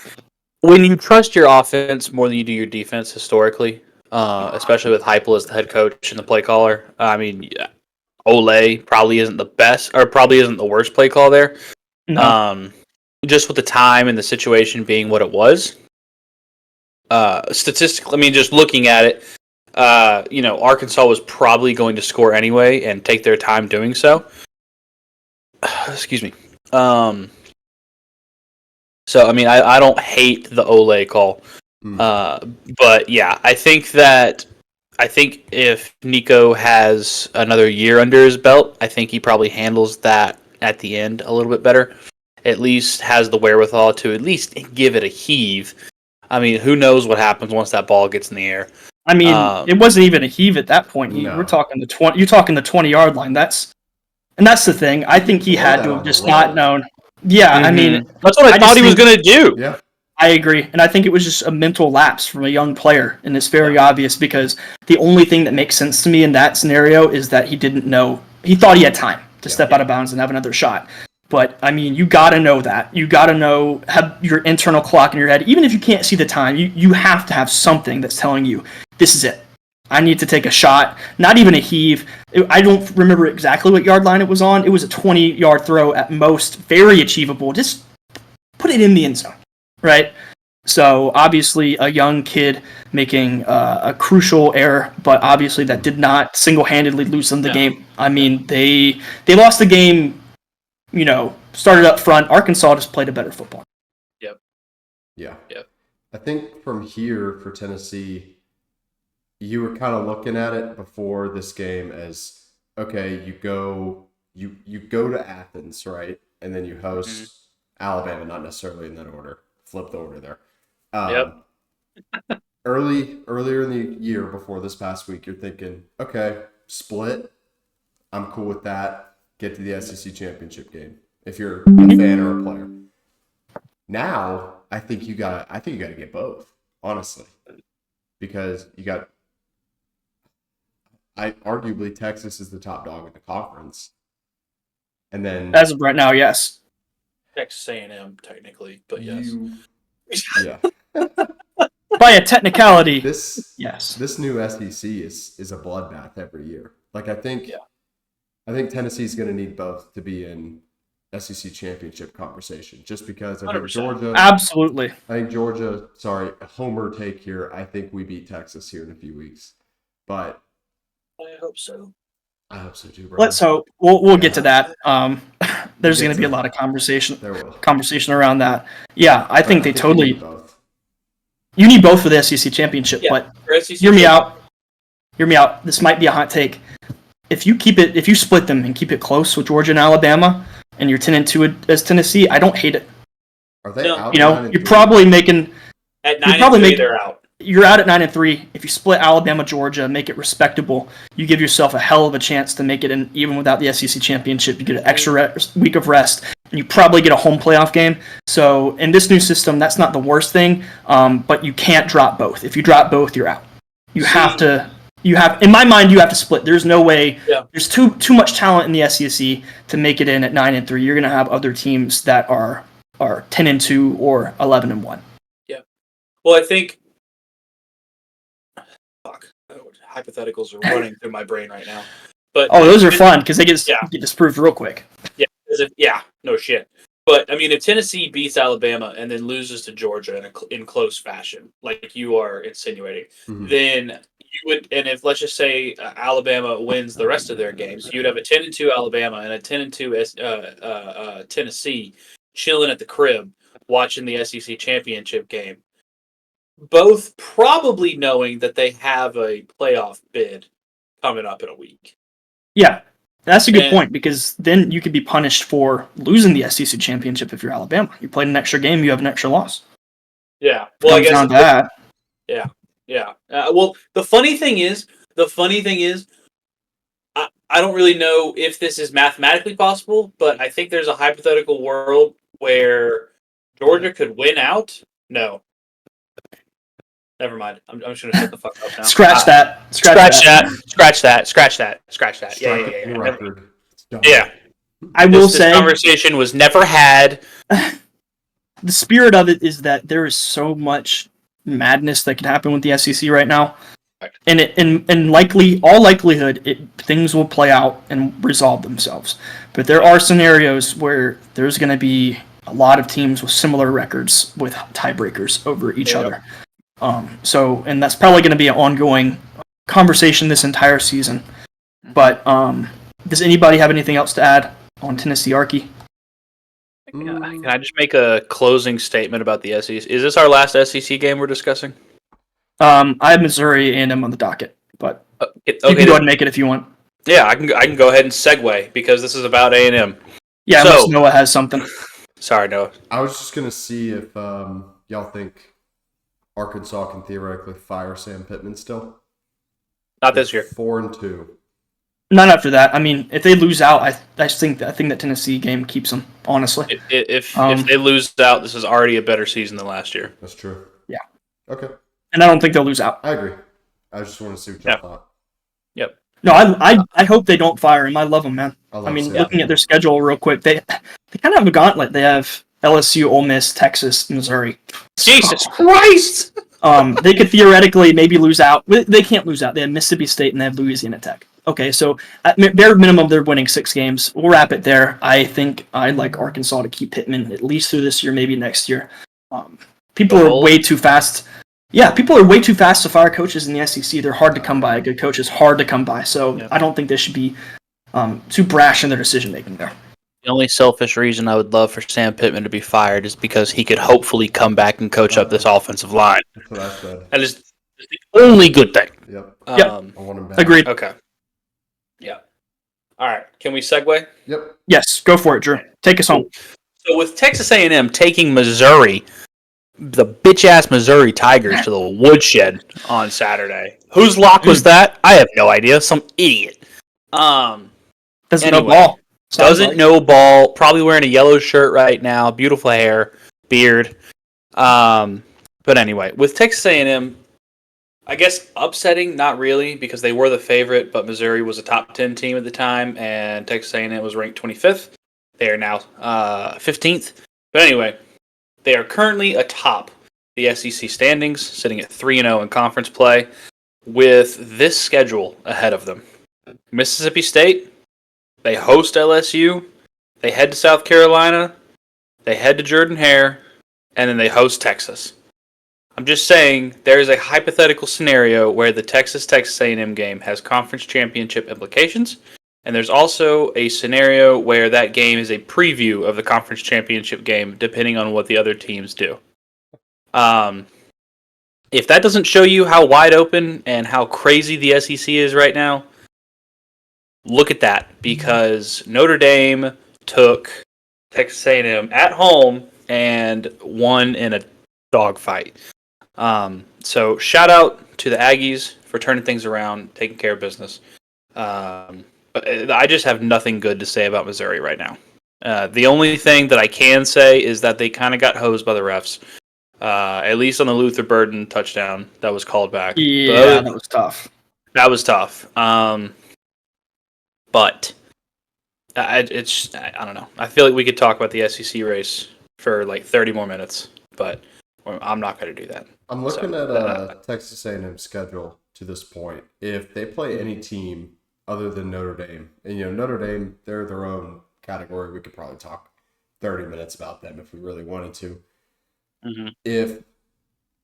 when you trust your offense more than you do your defense historically, especially with Heupel as the head coach and the play caller, I mean, Ole probably isn't the best or probably isn't the worst play call there. No. Just with the time and the situation being what it was. Statistically, I mean, just looking at it, Arkansas was probably going to score anyway and take their time doing so. Excuse me. So, I mean, I don't hate the Ole call. But, yeah, I think if Nico has another year under his belt, I think he probably handles that at the end a little bit better. At least has the wherewithal to at least give it a heave. I mean, who knows what happens once that ball gets in the air? I mean, it wasn't even a heave at that point. We're talking the 20. You're talking the 20-yard line. That's the thing. I think he had to have just not known. Yeah, I mean, that's what I thought he was going to do. Yeah, I agree, and I think it was just a mental lapse from a young player, and it's very obvious because the only thing that makes sense to me in that scenario is that he didn't know. He thought he had time to step out of bounds and have another shot. But, I mean, you got to know that. You got to know, have your internal clock in your head. Even if you can't see the time, you have to have something that's telling you, this is it. I need to take a shot. Not even a heave. I don't remember exactly what yard line it was on. It was a 20-yard throw at most. Very achievable. Just put it in the end zone, right? So, obviously, a young kid making a crucial error, but obviously that did not single-handedly lose them the game. I mean, they lost the game. Started up front. Arkansas just played a better football. Yep. Yeah. I think from here for Tennessee, you were kind of looking at it before this game as, okay, you go to Athens, right? And then you host Alabama, not necessarily in that order. Flip the order there. Earlier in the year before this past week, you're thinking, okay, split. I'm cool with that. Get to the SEC championship game if you're a fan or a player. Now, I think you got to get both, honestly, because you got. Arguably Texas is the top dog in the conference, and then as of right now, yes. Texas A&M technically, but yes. Yeah. By a technicality, this new SEC is a bloodbath every year. Like I think Tennessee's going to need both to be in SEC championship conversation, just because I think 100%. Georgia. Absolutely. I think Georgia. Sorry, a homer take here. I think we beat Texas here in a few weeks, but I hope so. I hope so too, bro. Let's hope. We'll get to that. There's going to be a lot of conversation around that. Yeah, I think they totally. You need both for the SEC championship, but hear me out. Hear me out. This might be a hot take. If you split them and keep it close with Georgia and Alabama, and you're 10-2 as Tennessee, I don't hate it. Are they out? You're probably making at 9-3. They're out. You're out at 9-3. If you split Alabama, Georgia, make it respectable, you give yourself a hell of a chance to make it in, even without the SEC championship. You get an extra week of rest, and you probably get a home playoff game. So in this new system, that's not the worst thing, but you can't drop both. If you drop both, you're out. In my mind, you have to split. There's no way. Yeah. There's too much talent in the SEC to make it in at 9-3. You're going to have other teams that are 10-2 or 11-1. Yeah. Well, I think. Hypotheticals are running through my brain right now. But those are fun because they get disproved real quick. Yeah. No shit. But I mean, if Tennessee beats Alabama and then loses to Georgia in close fashion, like you are insinuating, then you would. And if let's just say Alabama wins the rest of their games, you'd have a 10-2 Alabama and a 10-2 Tennessee chilling at the crib watching the SEC championship game. Both probably knowing that they have a playoff bid coming up in a week. Yeah, that's a good point, because then you could be punished for losing the SEC championship if you're Alabama. You played an extra game, you have an extra loss. Yeah, well, I guess down to that. Yeah. Well, the funny thing is, I don't really know if this is mathematically possible, but I think there's a hypothetical world where Georgia could win out. No. Never mind. I'm just gonna shut the fuck up now. Scratch that. Scratch that. Yeah. I will This say, conversation was never had. the spirit of it is that there is so much madness that can happen with the SEC right now, and in all likelihood, things will play out and resolve themselves. But there are scenarios where there's going to be a lot of teams with similar records with tiebreakers over each other. And that's probably going to be an ongoing conversation this entire season. But does anybody have anything else to add on Tennessee Arky? Can I just make a closing statement about the SEC? Is this our last SEC game we're discussing? I have Missouri A&M on the docket, but you can go ahead and make it if you want. Yeah, I can go ahead and segue because this is about A&M. Yeah, unless Noah has something. Sorry, Noah. I was just gonna see if y'all think Arkansas can theoretically fire Sam Pittman still. Not this year. 4-2. Not after that. I mean, if they lose out, I think that Tennessee game keeps them. Honestly, if they lose out, this is already a better season than last year. That's true. Yeah. Okay. And I don't think they'll lose out. I agree. I just want to see what y'all thought. Yep. No, I hope they don't fire him. I love him, man. Looking at their schedule real quick, they kind of have a gauntlet. They have LSU, Ole Miss, Texas, Missouri. Jesus Christ! They could theoretically maybe lose out. They can't lose out. They have Mississippi State and they have Louisiana Tech. Okay, so at bare minimum, they're winning 6 games. We'll wrap it there. I think I'd like Arkansas to keep Pittman at least through this year, maybe next year. People are way too fast. Yeah, people are way too fast to fire coaches in the SEC. They're hard to come by. A good coach is hard to come by. So I don't think they should be too brash in their decision making there. The only selfish reason I would love for Sam Pittman to be fired is because he could hopefully come back and coach up this offensive line. That's what I said. That is the only good thing. Yep. I want him back. Agreed. Okay. Yeah. All right. Can we segue? Yep. Yes, go for it, Drew. Take us home. So with Texas A&M taking Missouri, the bitch-ass Missouri Tigers to the woodshed on Saturday. Whose lock was that? I have no idea. Some idiot. Doesn't know ball. Know ball. Probably wearing a yellow shirt right now. Beautiful hair, beard. But anyway, with Texas A&M, I guess upsetting, not really, because they were the favorite, but Missouri was a top 10 team at the time, and Texas A&M was ranked 25th. They are now 15th. But anyway, they are currently atop the SEC standings, sitting at 3-0 in conference play, with this schedule ahead of them. Mississippi State, they host LSU, they head to South Carolina, they head to Jordan-Hare, and then they host Texas. I'm just saying there is a hypothetical scenario where the Texas A&M game has conference championship implications, and there's also a scenario where that game is a preview of the conference championship game, depending on what the other teams do. If that doesn't show you how wide open and how crazy the SEC is right now, look at that, because Notre Dame took Texas A&M at home and won in a dogfight. So shout out to the Aggies for turning things around, taking care of business. But I just have nothing good to say about Missouri right now. The only thing that I can say is that they kind of got hosed by the refs. At least on the Luther Burden touchdown that was called back. Yeah, that was tough. That was tough. But I don't know. I feel like we could talk about the SEC race for like 30 more minutes, but I'm not going to do that. I'm looking at Texas A&M's schedule to this point. If they play any team other than Notre Dame, and Notre Dame, they're their own category. We could probably talk 30 minutes about them if we really wanted to. Mm-hmm. If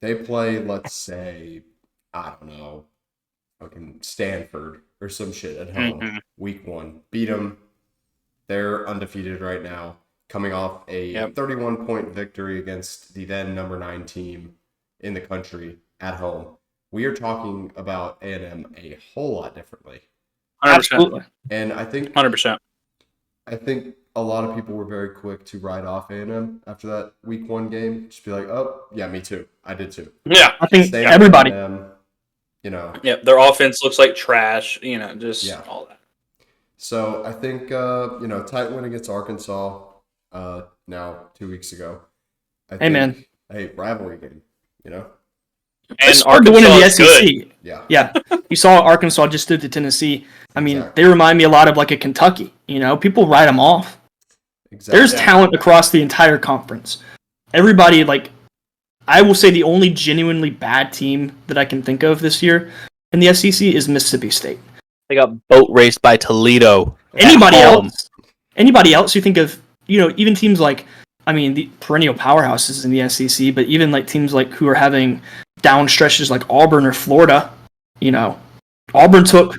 they play, let's say, I don't know, fucking Stanford or some shit at home, week 1, beat them. They're undefeated right now, coming off a 31-point victory against the then number 9 team in the country at home. We are talking about A&M a whole lot differently. 100%. Absolutely. And I think 100%. I think a lot of people were very quick to write off A&M after that week 1 game. Just be like, oh, yeah, me too. I did too. Yeah. I think Same everybody. with A&M, you know. Yeah, their offense looks like trash, just all that. So I think, tight win against Arkansas now 2 weeks ago. Hey, man. Hey, rivalry game, And it's hard to win in the SEC. Yeah. Yeah. You saw Arkansas just did to Tennessee. I mean, Exactly. they remind me a lot of like a Kentucky. People write them off. Exactly. There's talent across the entire conference. Everybody, I will say the only genuinely bad team that I can think of this year in the SEC is Mississippi State. They got boat raced by Toledo. Anybody else you think of, even teams the perennial powerhouses in the SEC, but even teams who are having down stretches like Auburn or Florida, Auburn took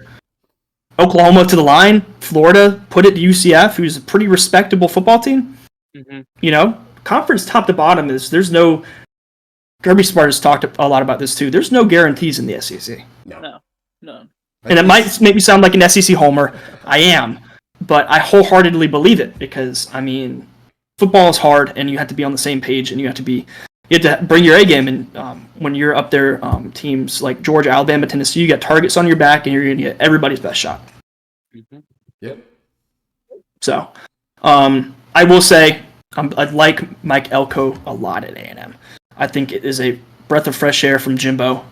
Oklahoma to the line, Florida put it to UCF, who's a pretty respectable football team. Mm-hmm. Conference top to bottom there's no, Kirby Smart has talked a lot about this too, there's no guarantees in the SEC. No. And it might make me sound like an SEC homer. I am. But I wholeheartedly believe it because, football is hard and you have to be on the same page and you have to bring your A game. And when you're up there, teams like Georgia, Alabama, Tennessee, you got targets on your back and you're going to get everybody's best shot. Mm-hmm. Yep. So, I will say I like Mike Elko a lot at A&M. I think it is a breath of fresh air from Jimbo.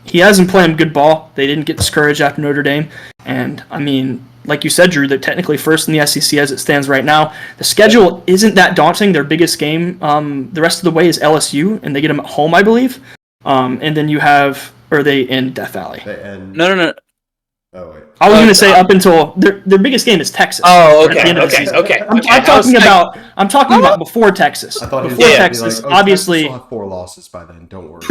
He hasn't played good ball. They didn't get discouraged after Notre Dame. And, like you said, Drew, they're technically first in the SEC as it stands right now. The schedule isn't that daunting. Their biggest game the rest of the way is LSU, and they get them at home, I believe. And then you have, or they in Death Valley. No. Oh, wait. I was going to say up until their biggest game is Texas. Oh, at the end of the season. okay. I'm talking about before Texas. I thought he was before gonna Texas, be like, obviously. Texas will have 4 losses by then. Don't worry.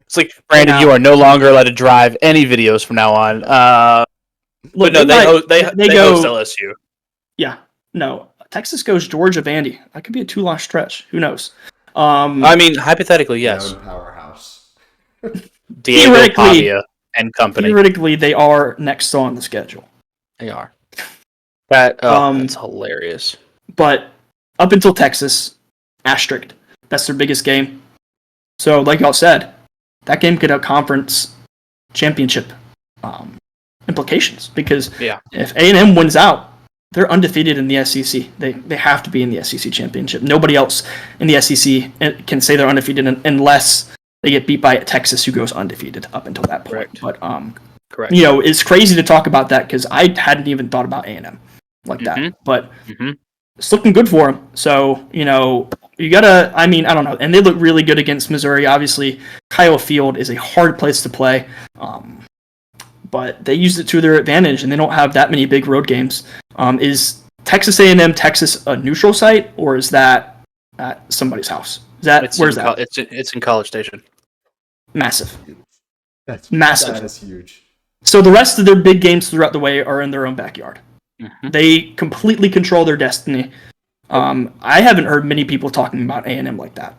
It's like, Brandon, you are no longer allowed to drive any videos from now on. Look, but no, they go host LSU. Yeah, no. Texas goes Georgia, Vandy. That could be a 2-loss stretch. Who knows? Hypothetically, yes. Known powerhouse. Diego Pavia and company. Theoretically, they are next on the schedule. They are. That's hilarious. But up until Texas, asterisk. That's their biggest game. So, like y'all said, that game could have conference championship implications because if A&M wins out, they're undefeated in the SEC. They have to be in the SEC championship. Nobody else in the SEC can say they're undefeated unless they get beat by Texas, who goes undefeated up until that point. Correct. But Correct. It's crazy to talk about that because I hadn't even thought about A&M like that. But it's looking good for them. So you gotta. I don't know. And they look really good against Missouri. Obviously, Kyle Field is a hard place to play. But they used it to their advantage, and they don't have that many big road games. Is Texas A&M Texas a neutral site, or is that at somebody's house? Where's that? It's in College Station. Massive. That's massive. That is huge. So the rest of their big games throughout the way are in their own backyard. Mm-hmm. They completely control their destiny. I haven't heard many people talking about A&M like that.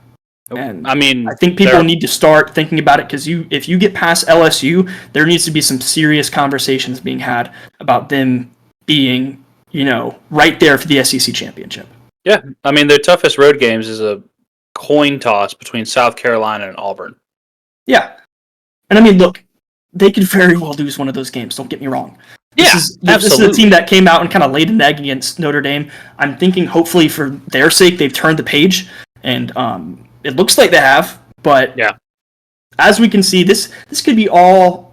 And I think people need to start thinking about it because if you get past LSU, there needs to be some serious conversations being had about them being, right there for the SEC championship. Yeah, their toughest road games is a coin toss between South Carolina and Auburn. Yeah, and look, they could very well lose one of those games. Don't get me wrong. This is a team that came out and kind of laid an egg against Notre Dame. I'm thinking, hopefully, for their sake, they've turned the page and. It looks like they have, but as we can see, this could be all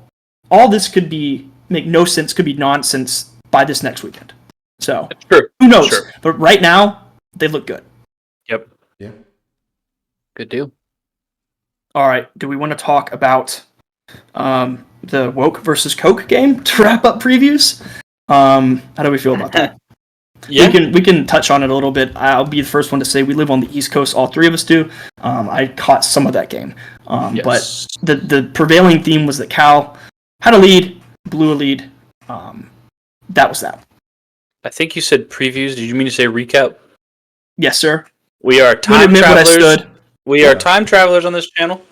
this could be make no sense, could be nonsense by this next weekend. So who knows? Sure. But right now, they look good. Yep. Yeah. Good deal. All right. Do we want to talk about the Woke versus Coke game to wrap up previews? How do we feel about that? Yeah. We can touch on it a little bit. I'll be the first one to say we live on the East Coast. All three of us do. I caught some of that game, Yes. but the prevailing theme was that Cal had a lead, blew a lead. That was that. I think you said previews. Did you mean to say recap? Yes, sir. We are I'm gonna time admit what I travelers. stood. We are time travelers on this channel.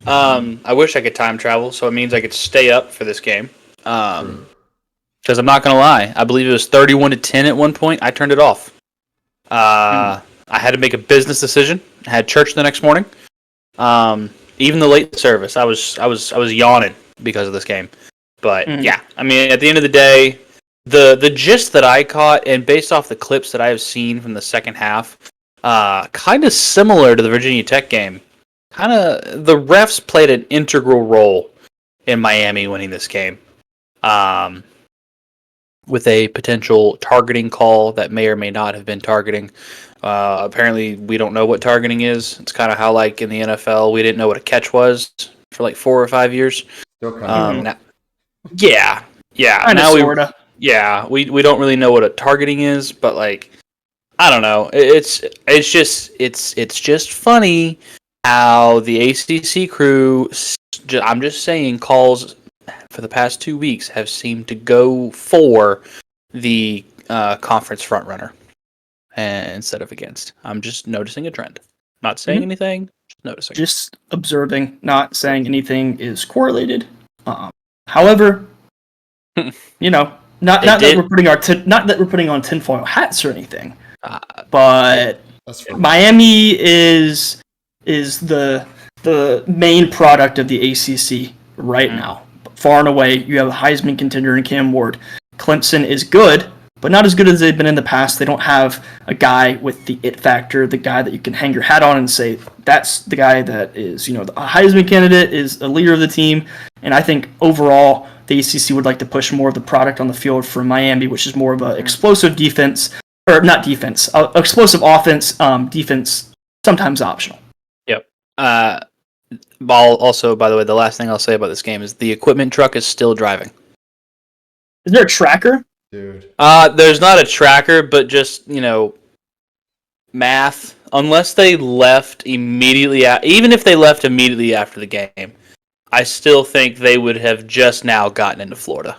I wish I could time travel, so it means I could stay up for this game. Because I'm not gonna lie, I believe it was 31-10 at one point. I turned it off. I had to make a business decision. I had church the next morning. Even the late service, I was yawning because of this game. But yeah, I mean, at the end of the day, the gist that I caught, and based off the clips that I have seen from the second half, kind of similar to the Virginia Tech game. Kind of, the refs played an integral role in Miami winning this game. With a potential targeting call that may or may not have been targeting. Apparently, we don't know what targeting is. It's kind of how, like, in the NFL, we didn't know what a catch was for like 4 or 5 years. Still kind of Now, yeah. Kind of, Now sorta. we don't really know what a targeting is, but like, I don't know. It's just funny how the ACC crew. I'm just saying, calls for the past 2 weeks have seemed to go for the conference frontrunner instead of against. I'm just noticing a trend. Not saying anything, just noticing. Just observing, not saying anything is correlated. However, you know, not that we're putting not that we're putting on tinfoil hats or anything, but Miami is the main product of the ACC right now. Far and away, you have a Heisman contender in Cam Ward. Clemson is good, but not as good as they've been in the past. They don't have a guy with the it factor, the guy that you can hang your hat on and say, that's the guy that is, the Heisman candidate, is a leader of the team. And I think overall, the ACC would like to push more of the product on the field for Miami, which is more of an explosive defense, or not defense, explosive offense, defense, sometimes optional. Yep. Also, by the way, the last thing I'll say about this game is the equipment truck is still driving. Is there a tracker? Dude. There's not a tracker, but just, math. Unless they left immediately, even if they left immediately after the game, I still think they would have just now gotten into Florida.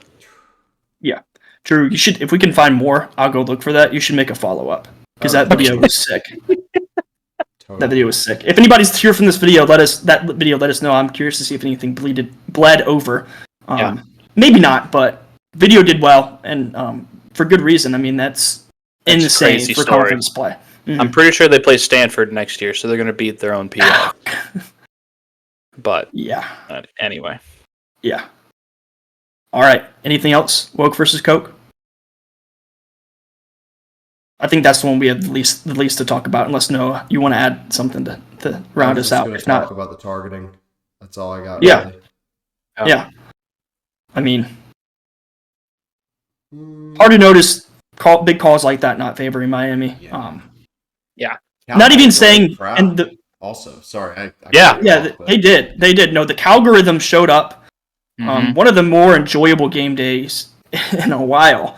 Yeah. Drew, you should, if we can find more, I'll go look for that. You should make a follow-up, because that video was sick. That video was sick. If anybody's here from this video, let us know. I'm curious to see if anything bled over. Maybe not, but video did well, and for good reason. I mean, that's insane for conference play. I'm pretty sure they play Stanford next year, so they're going to beat their own PI. But yeah. Anyway. Yeah. All right. Anything else? Woke versus Coke? I think that's the one we have the least to talk about, unless Noah, you want to add something to round us out. If not, talk about the targeting. That's all I got. Yeah. Really. Yeah. I mean, hard to notice big calls like that not favoring Miami. Yeah. Not even saying also, sorry. They did. No, the Calgorithm showed up. One of the more enjoyable game days in a while.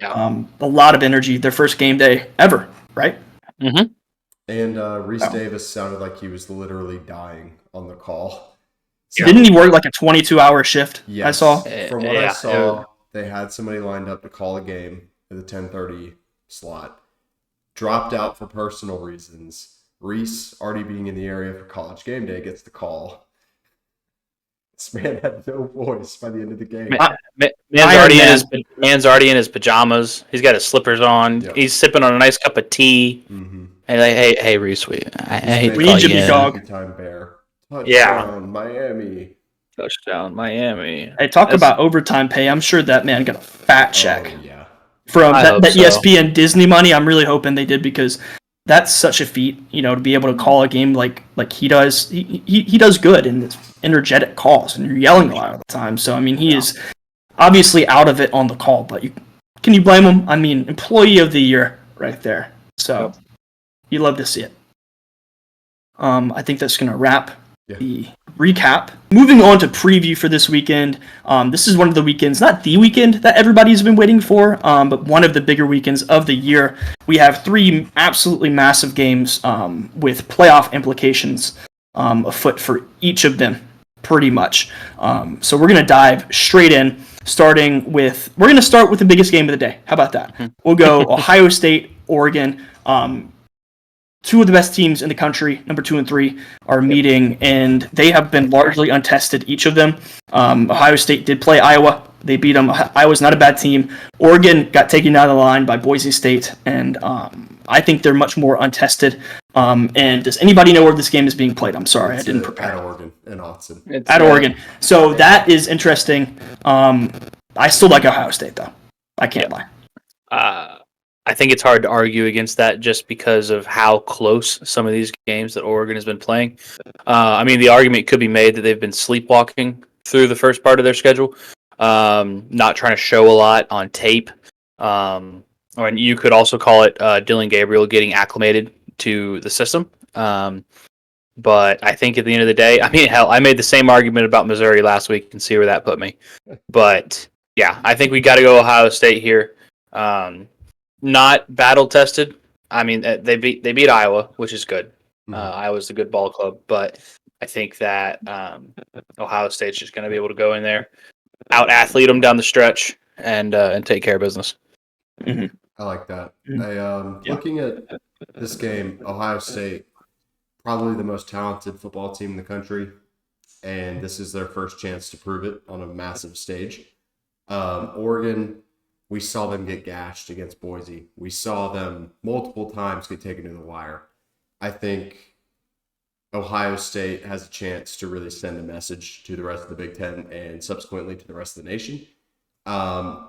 A lot of energy. Their first game day ever, right? And Reese Davis sounded like he was literally dying on the call. So, didn't he work like a 22-hour shift? Yes. I saw. From what I saw, they had somebody lined up to call a game at the 10:30 slot. Dropped out for personal reasons. Reese, already being in the area for college game day, gets the call. This man had no voice by the end of the game. Man's already in his pajamas. He's got his slippers on. Yep. He's sipping on a nice cup of tea. And like, hey, Reese, I hate to call you in. Dog. Time bear. Touchdown, Miami. Hey, talk about overtime pay. I'm sure that man got a fat check. Oh, yeah. From that ESPN Disney money. I'm really hoping they did, because that's such a feat, to be able to call a game like he does. He does good in this energetic calls, and you're yelling a lot of the time. So, I mean, he is obviously out of it on the call, but can you blame him? I mean, employee of the year right there. So, you love to see it. I think that's going to wrap the recap. Moving on to preview for this weekend. This is one of the weekends, not the weekend that everybody's been waiting for, but one of the bigger weekends of the year. We have 3 absolutely massive games with playoff implications afoot for each of them, pretty much. So we're going to dive straight in, we're going to start with the biggest game of the day. How about that? We'll go Ohio State, Oregon. 2 of the best teams in the country, number 2 and 3, are meeting, and they have been largely untested, each of them. Ohio State did play Iowa. They beat them. Iowa's not a bad team. Oregon got taken out of the line by Boise State, and I think they're much more untested. And does anybody know where this game is being played? I'm sorry, I didn't prepare. At Oregon in Austin. At Oregon. So that is interesting. I still like Ohio State, though. I can't lie. I think it's hard to argue against that just because of how close some of these games that Oregon has been playing. I mean, the argument could be made that they've been sleepwalking through the first part of their schedule, not trying to show a lot on tape. Or you could also call it Dylan Gabriel getting acclimated to the system. But I think at the end of the day, I mean, hell, I made the same argument about Missouri last week and see where that put me. But yeah, I think we got to go Ohio State here. Not battle tested. I mean, they beat Iowa, which is good. Iowa's a good ball club, but I think that Ohio State's just going to be able to go in there, out athlete them down the stretch, and take care of business. I like that. Looking at this game, Ohio State, probably the most talented football team in the country, and this is their first chance to prove it on a massive stage. Oregon, we saw them get gashed against Boise. We saw them multiple times get taken to the wire. I think Ohio State has a chance to really send a message to the rest of the Big Ten and subsequently to the rest of the nation.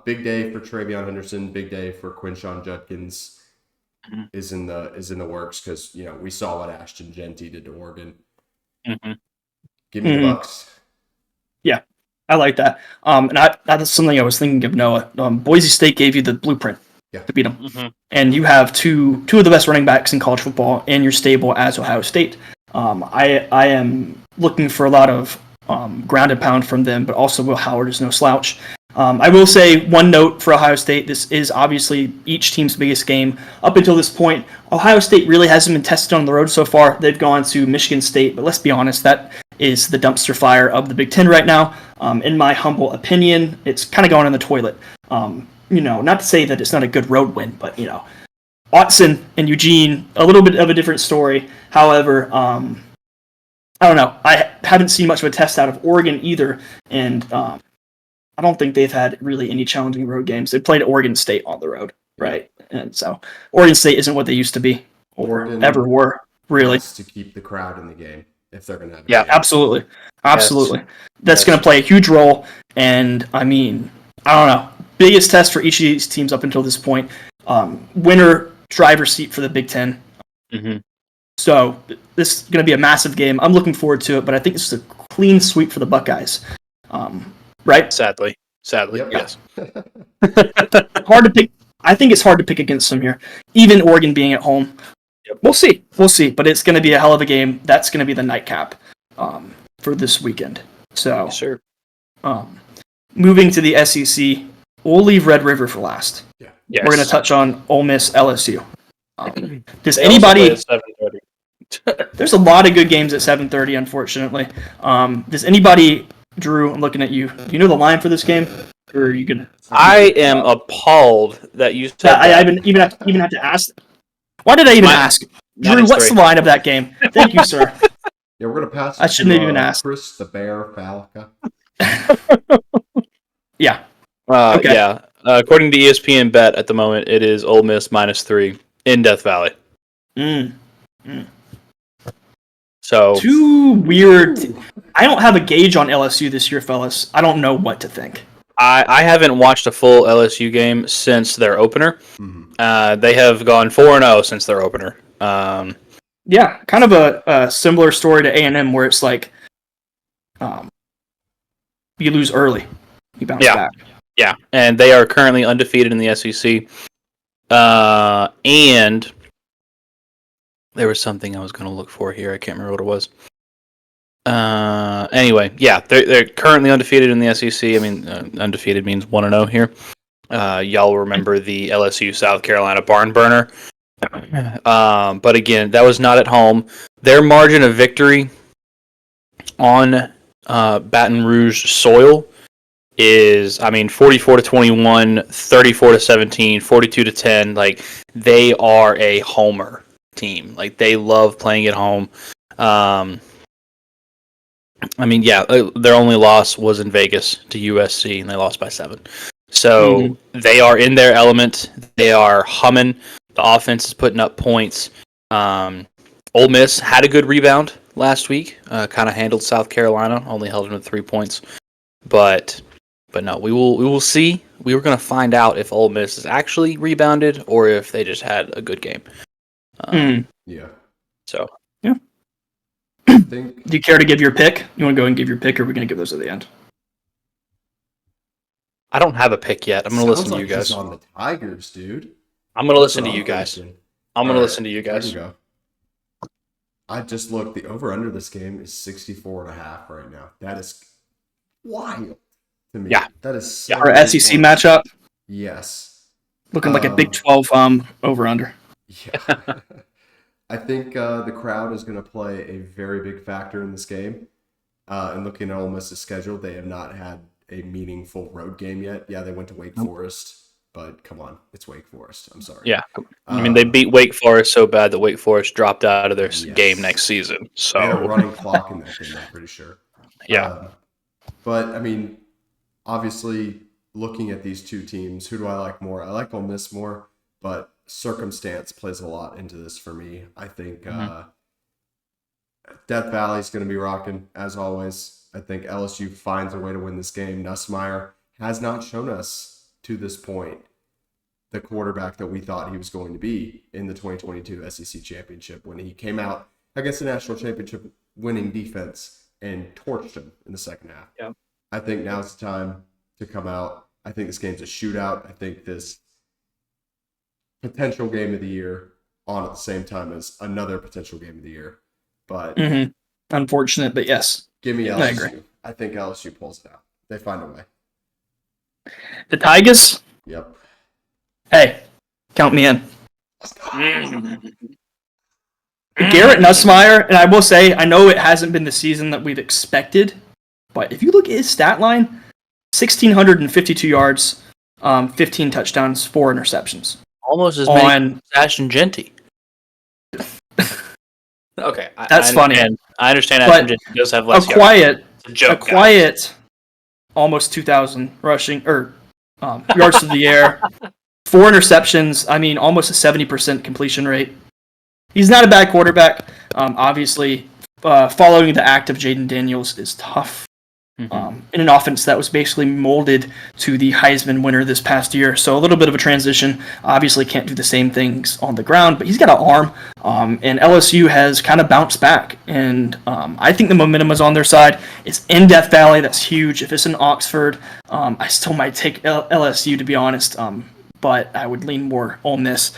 Big day for Travion Henderson. Big day for Quinshon Judkins is in the works because we saw what Ashton Genty did to Oregon. Give me the Bucks. Yeah. I like that. And that's something I was thinking of, Noah. Boise State gave you the blueprint to beat them. And you have two of the best running backs in college football in your stable as Ohio State. I am looking for a lot of ground and pound from them, but also Will Howard is no slouch. I will say one note for Ohio State. This is obviously each team's biggest game. Up until this point, Ohio State really hasn't been tested on the road so far. They've gone to Michigan State, but let's be honest, that is the dumpster fire of the Big Ten right now. In my humble opinion, it's kind of going in the toilet. Not to say that it's not a good road win, but, Autzen and Eugene, a little bit of a different story. However, I don't know. I haven't seen much of a test out of Oregon either, and I don't think they've had really any challenging road games. They played Oregon State on the road, right? And so Oregon State isn't what they used to be or Oregon ever were, really. Has to keep the crowd in the game if they're going to have a game. Absolutely. Yes. That's going to play a huge role, and I mean, I don't know. Biggest test for each of these teams up until this point. Winner driver's seat for the Big Ten. So this is going to be a massive game. I'm looking forward to it, but I think this is a clean sweep for the Buckeyes. Right? Sadly, yep. Yes. Hard to pick. I think it's hard to pick against them here, even Oregon being at home. Yep. We'll see. But it's going to be a hell of a game. That's going to be the nightcap for this weekend. So, sure. Moving to the SEC, we'll leave Red River for last. Yeah. Yes. We're going to touch on Ole Miss, LSU. Does anybody? There's a lot of good games at 7:30, unfortunately. Does anybody? Drew, I'm looking at you. Do you know the line for this game? Or are you gonna? I am appalled that you said I even have to ask. Why did I even ask? Drew, what's the line of that game? Thank you, sir. Yeah, we're gonna pass. I shouldn't have even asked. Chris the Bear Falca. Yeah. Okay. Yeah. According to ESPN Bet, at the moment, it is Ole Miss -3 in Death Valley. So too weird. I don't have a gauge on LSU this year, fellas. I don't know what to think. I haven't watched a full LSU game since their opener. They have gone 4-0 since their opener. Yeah, kind of a similar story to A&M where it's like you lose early, you bounce back. Yeah, and they are currently undefeated in the SEC. And there was something I was going to look for here. I can't remember what it was. Anyway, yeah, they're currently undefeated in the SEC. I mean, undefeated means 1-0 here. Y'all remember the LSU South Carolina barn burner. But again, that was not at home. Their margin of victory on Baton Rouge soil is, 44-21, 34-17, 42-10. Like, they are a homer team. Like, they love playing at home. Their only loss was in Vegas to USC, and they lost by 7. So they are in their element. They are humming. The offense is putting up points. Ole Miss had a good rebound last week. Kind of handled South Carolina. Only held them to 3 points. But no, we will see. We were going to find out if Ole Miss is actually rebounded or if they just had a good game. Yeah. So yeah. Do you care to give your pick? You want to go and give your pick, or are we going to give those at the end? I don't have a pick yet. I'm going to listen to you guys. On the Tigers, dude. I'm going to listen to you guys. I'm going to listen to you guys. I can go. I just looked. The over-under this game is 64.5 right now. That is wild to me. Yeah. That is for an SEC matchup? Yes. Looking like a Big 12 over-under. Yeah. I think the crowd is going to play a very big factor in this game. And looking at Ole Miss's schedule, they have not had a meaningful road game yet. Yeah, they went to Wake Forest, but come on, it's Wake Forest. I'm sorry. Yeah, they beat Wake Forest so bad that Wake Forest dropped out of their game next season. So they had a running clock in that game, I'm pretty sure. Yeah, but obviously, looking at these two teams, who do I like more? I like Ole Miss more, but circumstance plays a lot into this for me. I think Death Valley's going to be rocking as always. I think LSU finds a way to win this game. Nussmeier has not shown us to this point the quarterback that we thought he was going to be in the 2022 SEC Championship when he came out against the national championship winning defense and torched him in the second half. Yeah. I think now's the time to come out. I think this game's a shootout. I think this potential game of the year on at the same time as another potential game of the year. But unfortunate, but yes. Give me LSU. I think LSU pulls it out. They find a way. The Tigers? Yep. Hey, count me in. Garrett Nussmeier, and I will say, I know it hasn't been the season that we've expected, but if you look at his stat line, 1,652 yards, 15 touchdowns, 4 interceptions. Almost as many as Ashton Genty. Okay, that's funny. I understand Ashton Genty does have less yards. A quiet, almost 2,000 rushing or yards to the air, 4 interceptions. Almost a 70% completion rate. He's not a bad quarterback. Obviously, following the act of Jaden Daniels is tough. In an offense that was basically molded to the Heisman winner this past year. So a little bit of a transition. Obviously can't do the same things on the ground, but he's got an arm. And LSU has kind of bounced back. And I think the momentum is on their side. It's in Death Valley. That's huge. If it's in Oxford, I still might take LSU, to be honest. But I would lean more Ole Miss.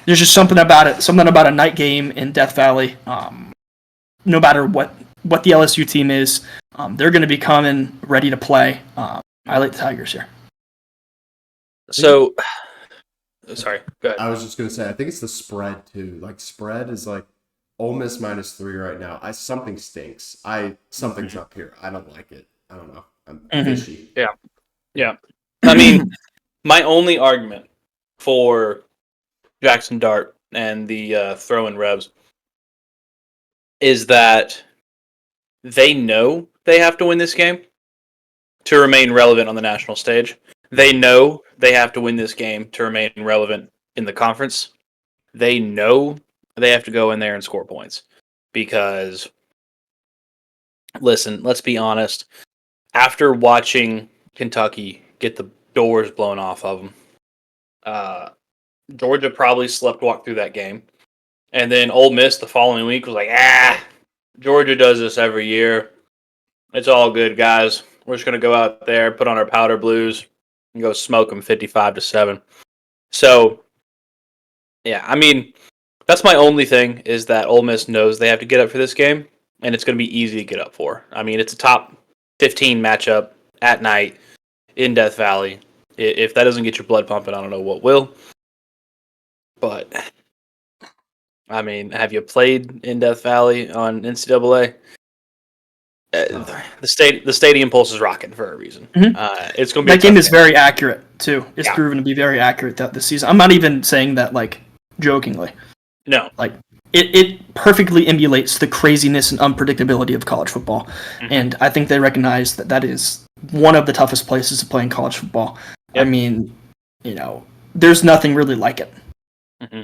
There's just something about it. Something about a night game in Death Valley. No matter what the LSU team is, they're going to be coming ready to play. I like the Tigers here. So, sorry, go ahead. I was just going to say, I think it's the spread too. Like, spread is like Ole Miss -3 right now. Something stinks. Something's up here. I don't like it. I don't know. I'm fishy. Yeah. My only argument for Jackson Dart and the throw-in Rebs is that they know they have to win this game to remain relevant on the national stage. They know they have to win this game to remain relevant in the conference. They know they have to go in there and score points. Because, listen, let's be honest. After watching Kentucky get the doors blown off of them, Georgia probably sleptwalked through that game. And then Ole Miss the following week was like, Georgia does this every year. It's all good, guys. We're just going to go out there, put on our powder blues, and go smoke them 55-7. So, yeah, that's my only thing is that Ole Miss knows they have to get up for this game. and it's going to be easy to get up for. I mean, it's a top 15 matchup at night in Death Valley. If that doesn't get your blood pumping, I don't know what will. But I mean, have you played in Death Valley on NCAA? The stadium pulse is rocking for a reason. Mm-hmm. It's going to be that game is very accurate too. It's proven to be very accurate this season. I'm not even saying that like jokingly. No, like it perfectly emulates the craziness and unpredictability of college football, and I think they recognize that is one of the toughest places to play in college football. Yep. I mean, there's nothing really like it. Mm-hmm.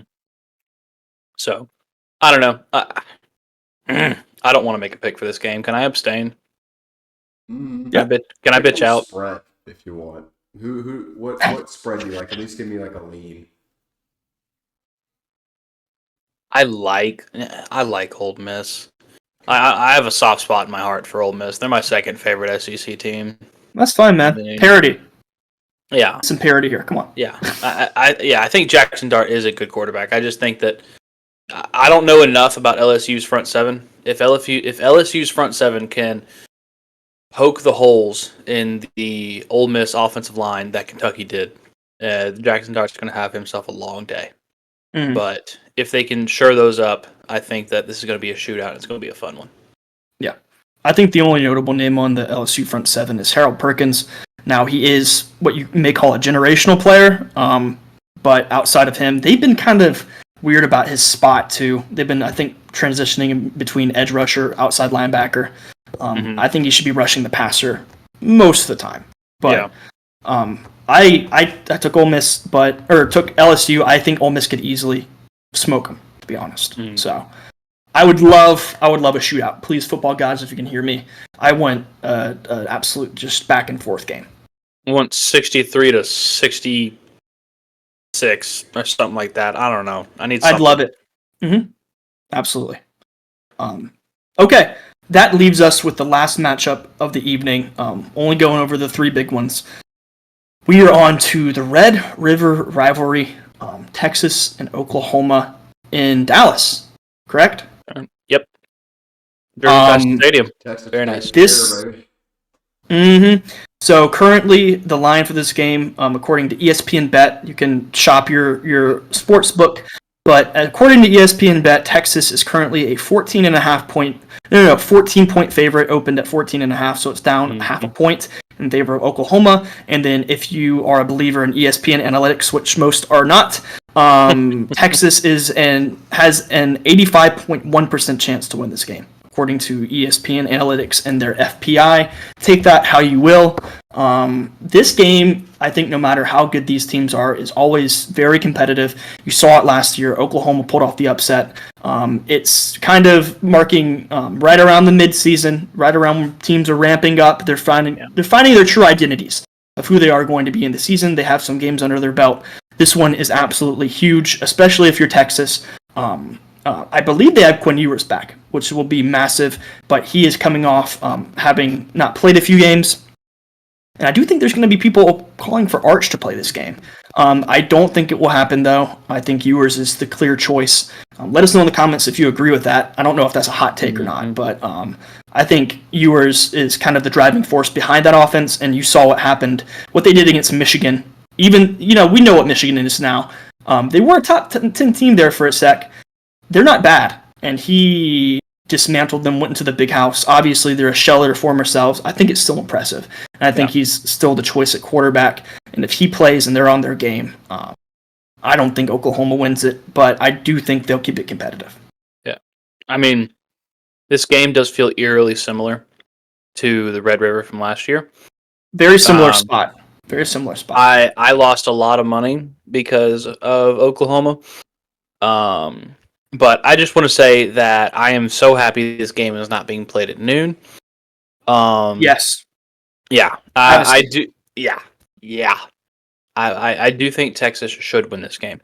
So, I don't know. I don't want to make a pick for this game. Can I abstain? Yeah. Can I bitch out? Spread if you want. What spread do you like? At least give me like a lean. I like Ole Miss. I have a soft spot in my heart for Ole Miss. They're my second favorite SEC team. That's fine, man. Parity. Yeah, some parity here. Come on. Yeah, I think Jackson Dart is a good quarterback. I just think that I don't know enough about LSU's front seven. If LSU's front seven can poke the holes in the Ole Miss offensive line that Kentucky did, Jackson Dart's going to have himself a long day. Mm-hmm. But if they can shore those up, I think that this is going to be a shootout. It's going to be a fun one. Yeah. I think the only notable name on the LSU front seven is Harold Perkins. Now, he is what you may call a generational player, but outside of him, they've been kind of weird about his spot, too. They've been, I think, transitioning between edge rusher, outside linebacker. I think he should be rushing the passer most of the time. But I took Ole Miss, took LSU. I think Ole Miss could easily smoke them, to be honest. So I would love a shootout. Please, football gods, if you can hear me. I want an absolute just back and forth game. I want 63 to 66 or something like that. I don't know. I'd love it. Absolutely. Okay. That leaves us with the last matchup of the evening. Only going over the three big ones. We are on to the Red River rivalry, Texas and Oklahoma in Dallas. Correct? Yep. Very nice stadium. Texas very nice. So currently, the line for this game, according to ESPN Bet, you can shop your sports book. But according to ESPN Bet, Texas is currently a 14 point favorite, opened at 14.5, so it's down half a point in favor of Oklahoma. And then if you are a believer in ESPN analytics, which most are not, Texas has an 85.1% chance to win this game, according to ESPN analytics and their FPI. Take that how you will. This game, I think no matter how good these teams are, is always very competitive. You saw it last year. Oklahoma pulled off the upset. It's kind of marking right around the midseason, right around when teams are ramping up. They're finding their true identities of who they are going to be in the season. They have some games under their belt. This one is absolutely huge, especially if you're Texas. I believe they have Quinn Ewers back, which will be massive, but he is coming off having not played a few games. And I do think there's going to be people calling for Arch to play this game. I don't think it will happen, though. I think Ewers is the clear choice. Let us know in the comments if you agree with that. I don't know if that's a hot take or not, but I think Ewers is kind of the driving force behind that offense, and you saw what happened, what they did against Michigan. Even, we know what Michigan is now. They were a top 10 team there for a sec. They're not bad, and he dismantled them, went into the big house. Obviously, they're a shell of their former selves. I think it's still impressive, and I think he's still the choice at quarterback. And if he plays and they're on their game, I don't think Oklahoma wins it, but I do think they'll keep it competitive. Yeah. I mean, this game does feel eerily similar to the Red River from last year. Very similar spot. Very similar spot. I lost a lot of money because of Oklahoma. But I just want to say that I am so happy this game is not being played at noon. Yes. Yeah. I do. Yeah. Yeah. I do think Texas should win this game.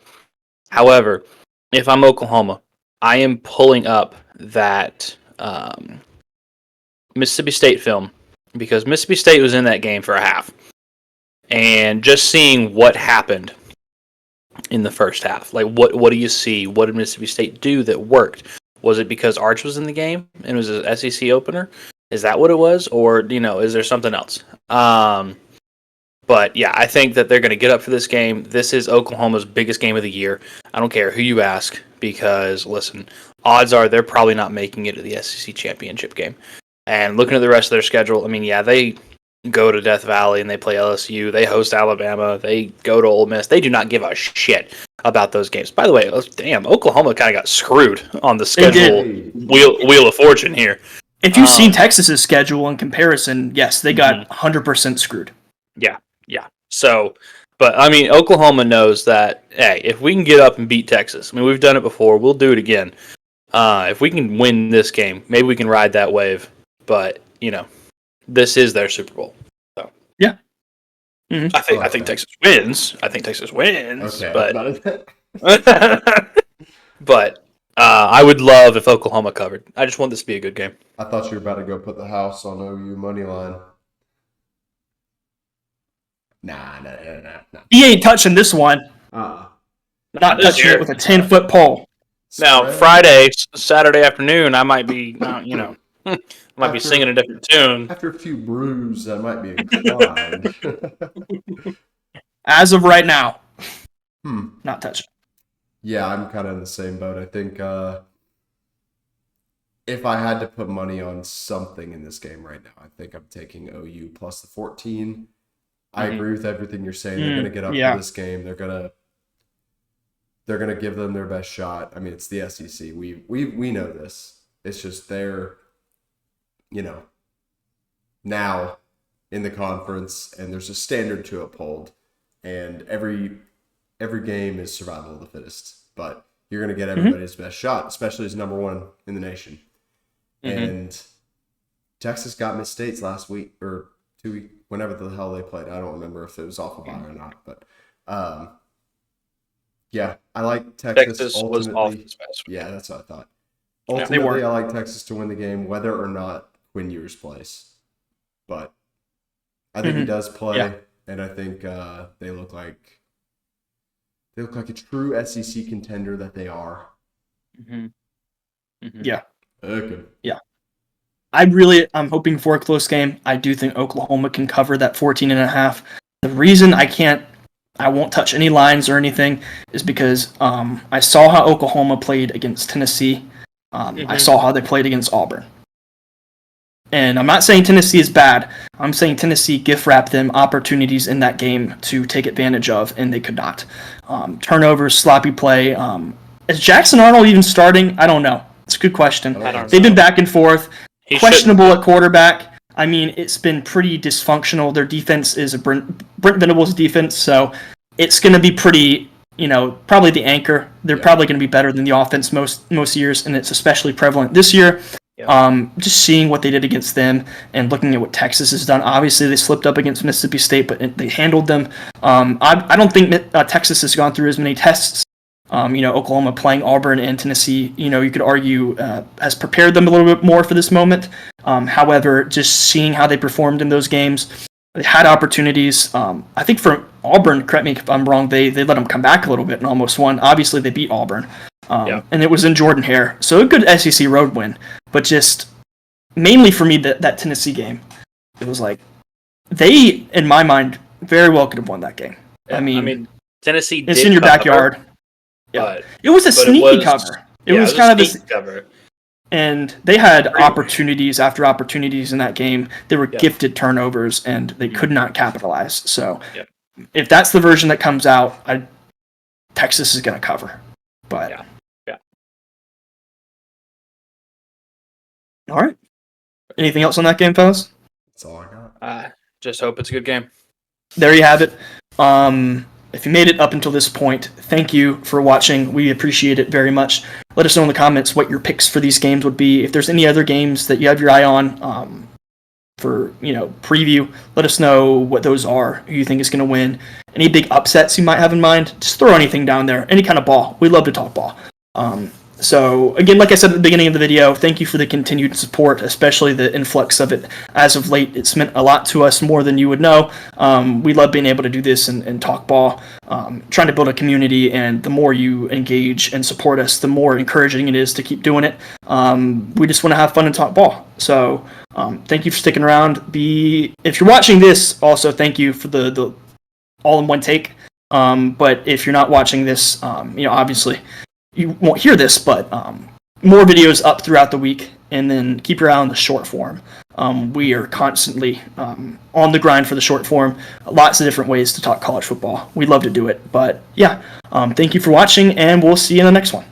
However, if I'm Oklahoma, I am pulling up that Mississippi State film because Mississippi State was in that game for a half. And just seeing what happened in the first half. Like, what do you see? What did Mississippi State do that worked? Was it because Arch was in the game and it was an SEC opener? Is that what it was? Or, is there something else? But yeah, I think that they're going to get up for this game. This is Oklahoma's biggest game of the year. I don't care who you ask because, listen, odds are they're probably not making it to the SEC championship game. And looking at the rest of their schedule, they go to Death Valley and they play LSU. They host Alabama. They go to Ole Miss. They do not give a shit about those games. By the way, damn, Oklahoma kind of got screwed on the schedule wheel of fortune here. If you've seen Texas's schedule in comparison, yes, they got 100% screwed. Yeah. So, but Oklahoma knows that, hey, if we can get up and beat Texas, we've done it before, we'll do it again. If we can win this game, maybe we can ride that wave. But, this is their Super Bowl. So yeah. Mm-hmm. I think Texas wins. Okay, but I would love if Oklahoma covered. I just want this to be a good game. I thought you were about to go put the house on OU money line. Nah. He ain't touching this one. Not touching it with a 10-foot pole. Now, Saturday afternoon, I might be, might be singing a different tune. After a few brews, I might be inclined. As of right now, not touching. Yeah, I'm kind of in the same boat. I think if I had to put money on something in this game right now, I think I'm taking OU plus the 14. I agree with everything you're saying. They're going to get up for this game. They're going to give them their best shot. It's the SEC. We know this. It's just they're, now in the conference, and there's a standard to uphold, and every game is survival of the fittest. But you're going to get everybody's best shot, especially as number one in the nation. And Texas got Miss States last week or 2 weeks. Whenever the hell they played. I don't remember if it was off of bye or not, but yeah, I like Texas. Texas was off this past week. Yeah, that's what I thought. Ultimately, I like Texas to win the game, whether or not Quinn Ewers plays. But I think he does play, and I think they look like a true SEC contender that they are. Yeah. Okay. Yeah. I'm hoping for a close game. I do think Oklahoma can cover that 14.5. The reason I won't touch any lines or anything is because I saw how Oklahoma played against Tennessee. I saw how they played against Auburn. And I'm not saying Tennessee is bad. I'm saying Tennessee gift wrapped them opportunities in that game to take advantage of, and they could not. Turnovers, sloppy play. Is Jackson Arnold even starting? I don't know. It's a good question. They've been back and forth. Questionable at quarterback. It's been pretty dysfunctional. Their defense is a Brent Venables defense, so it's going to be pretty, probably the anchor. They're probably going to be better than the offense most years, and it's especially prevalent this year. Just seeing what they did against them and looking at what Texas has done. Obviously, they slipped up against Mississippi State, but they handled them. I don't think Texas has gone through as many tests. Oklahoma playing Auburn and Tennessee, you could argue has prepared them a little bit more for this moment. However, just seeing how they performed in those games, they had opportunities. I think for Auburn, correct me if I'm wrong, they let them come back a little bit and almost won. Obviously, they beat Auburn, and it was in Jordan-Hare. So a good SEC road win, but just mainly for me, that Tennessee game, it was like they, in my mind, very well could have won that game. Yeah, Tennessee it's in your backyard. Yeah, it was a sneaky cover. It was kind of a cover. And they had opportunities after opportunities in that game. They were gifted turnovers, and they could not capitalize. So if that's the version that comes out, Texas is going to cover. But all right. Anything else on that game, fellas? That's all I got. Just hope it's a good game. There you have it. If you made it up until this point, thank you for watching. We appreciate it very much. Let us know in the comments what your picks for these games would be. If there's any other games that you have your eye on for preview, let us know what those are, who you think is going to win. Any big upsets you might have in mind, just throw anything down there. Any kind of ball. We love to talk ball. So again, like I said at the beginning of the video, thank you for the continued support, especially the influx of it as of late. It's meant a lot to us, more than you would know. We love being able to do this and talk ball, trying to build a community, and the more you engage and support us, the more encouraging it is to keep doing it. We just want to have fun and talk ball. So thank you for sticking around. If you're watching this, also thank you for the all-in-one take. But if you're not watching this, obviously you won't hear this, but more videos up throughout the week, and then keep your eye on the short form. We are constantly on the grind for the short form. Lots of different ways to talk college football. We love to do it, but yeah, thank you for watching, and we'll see you in the next one.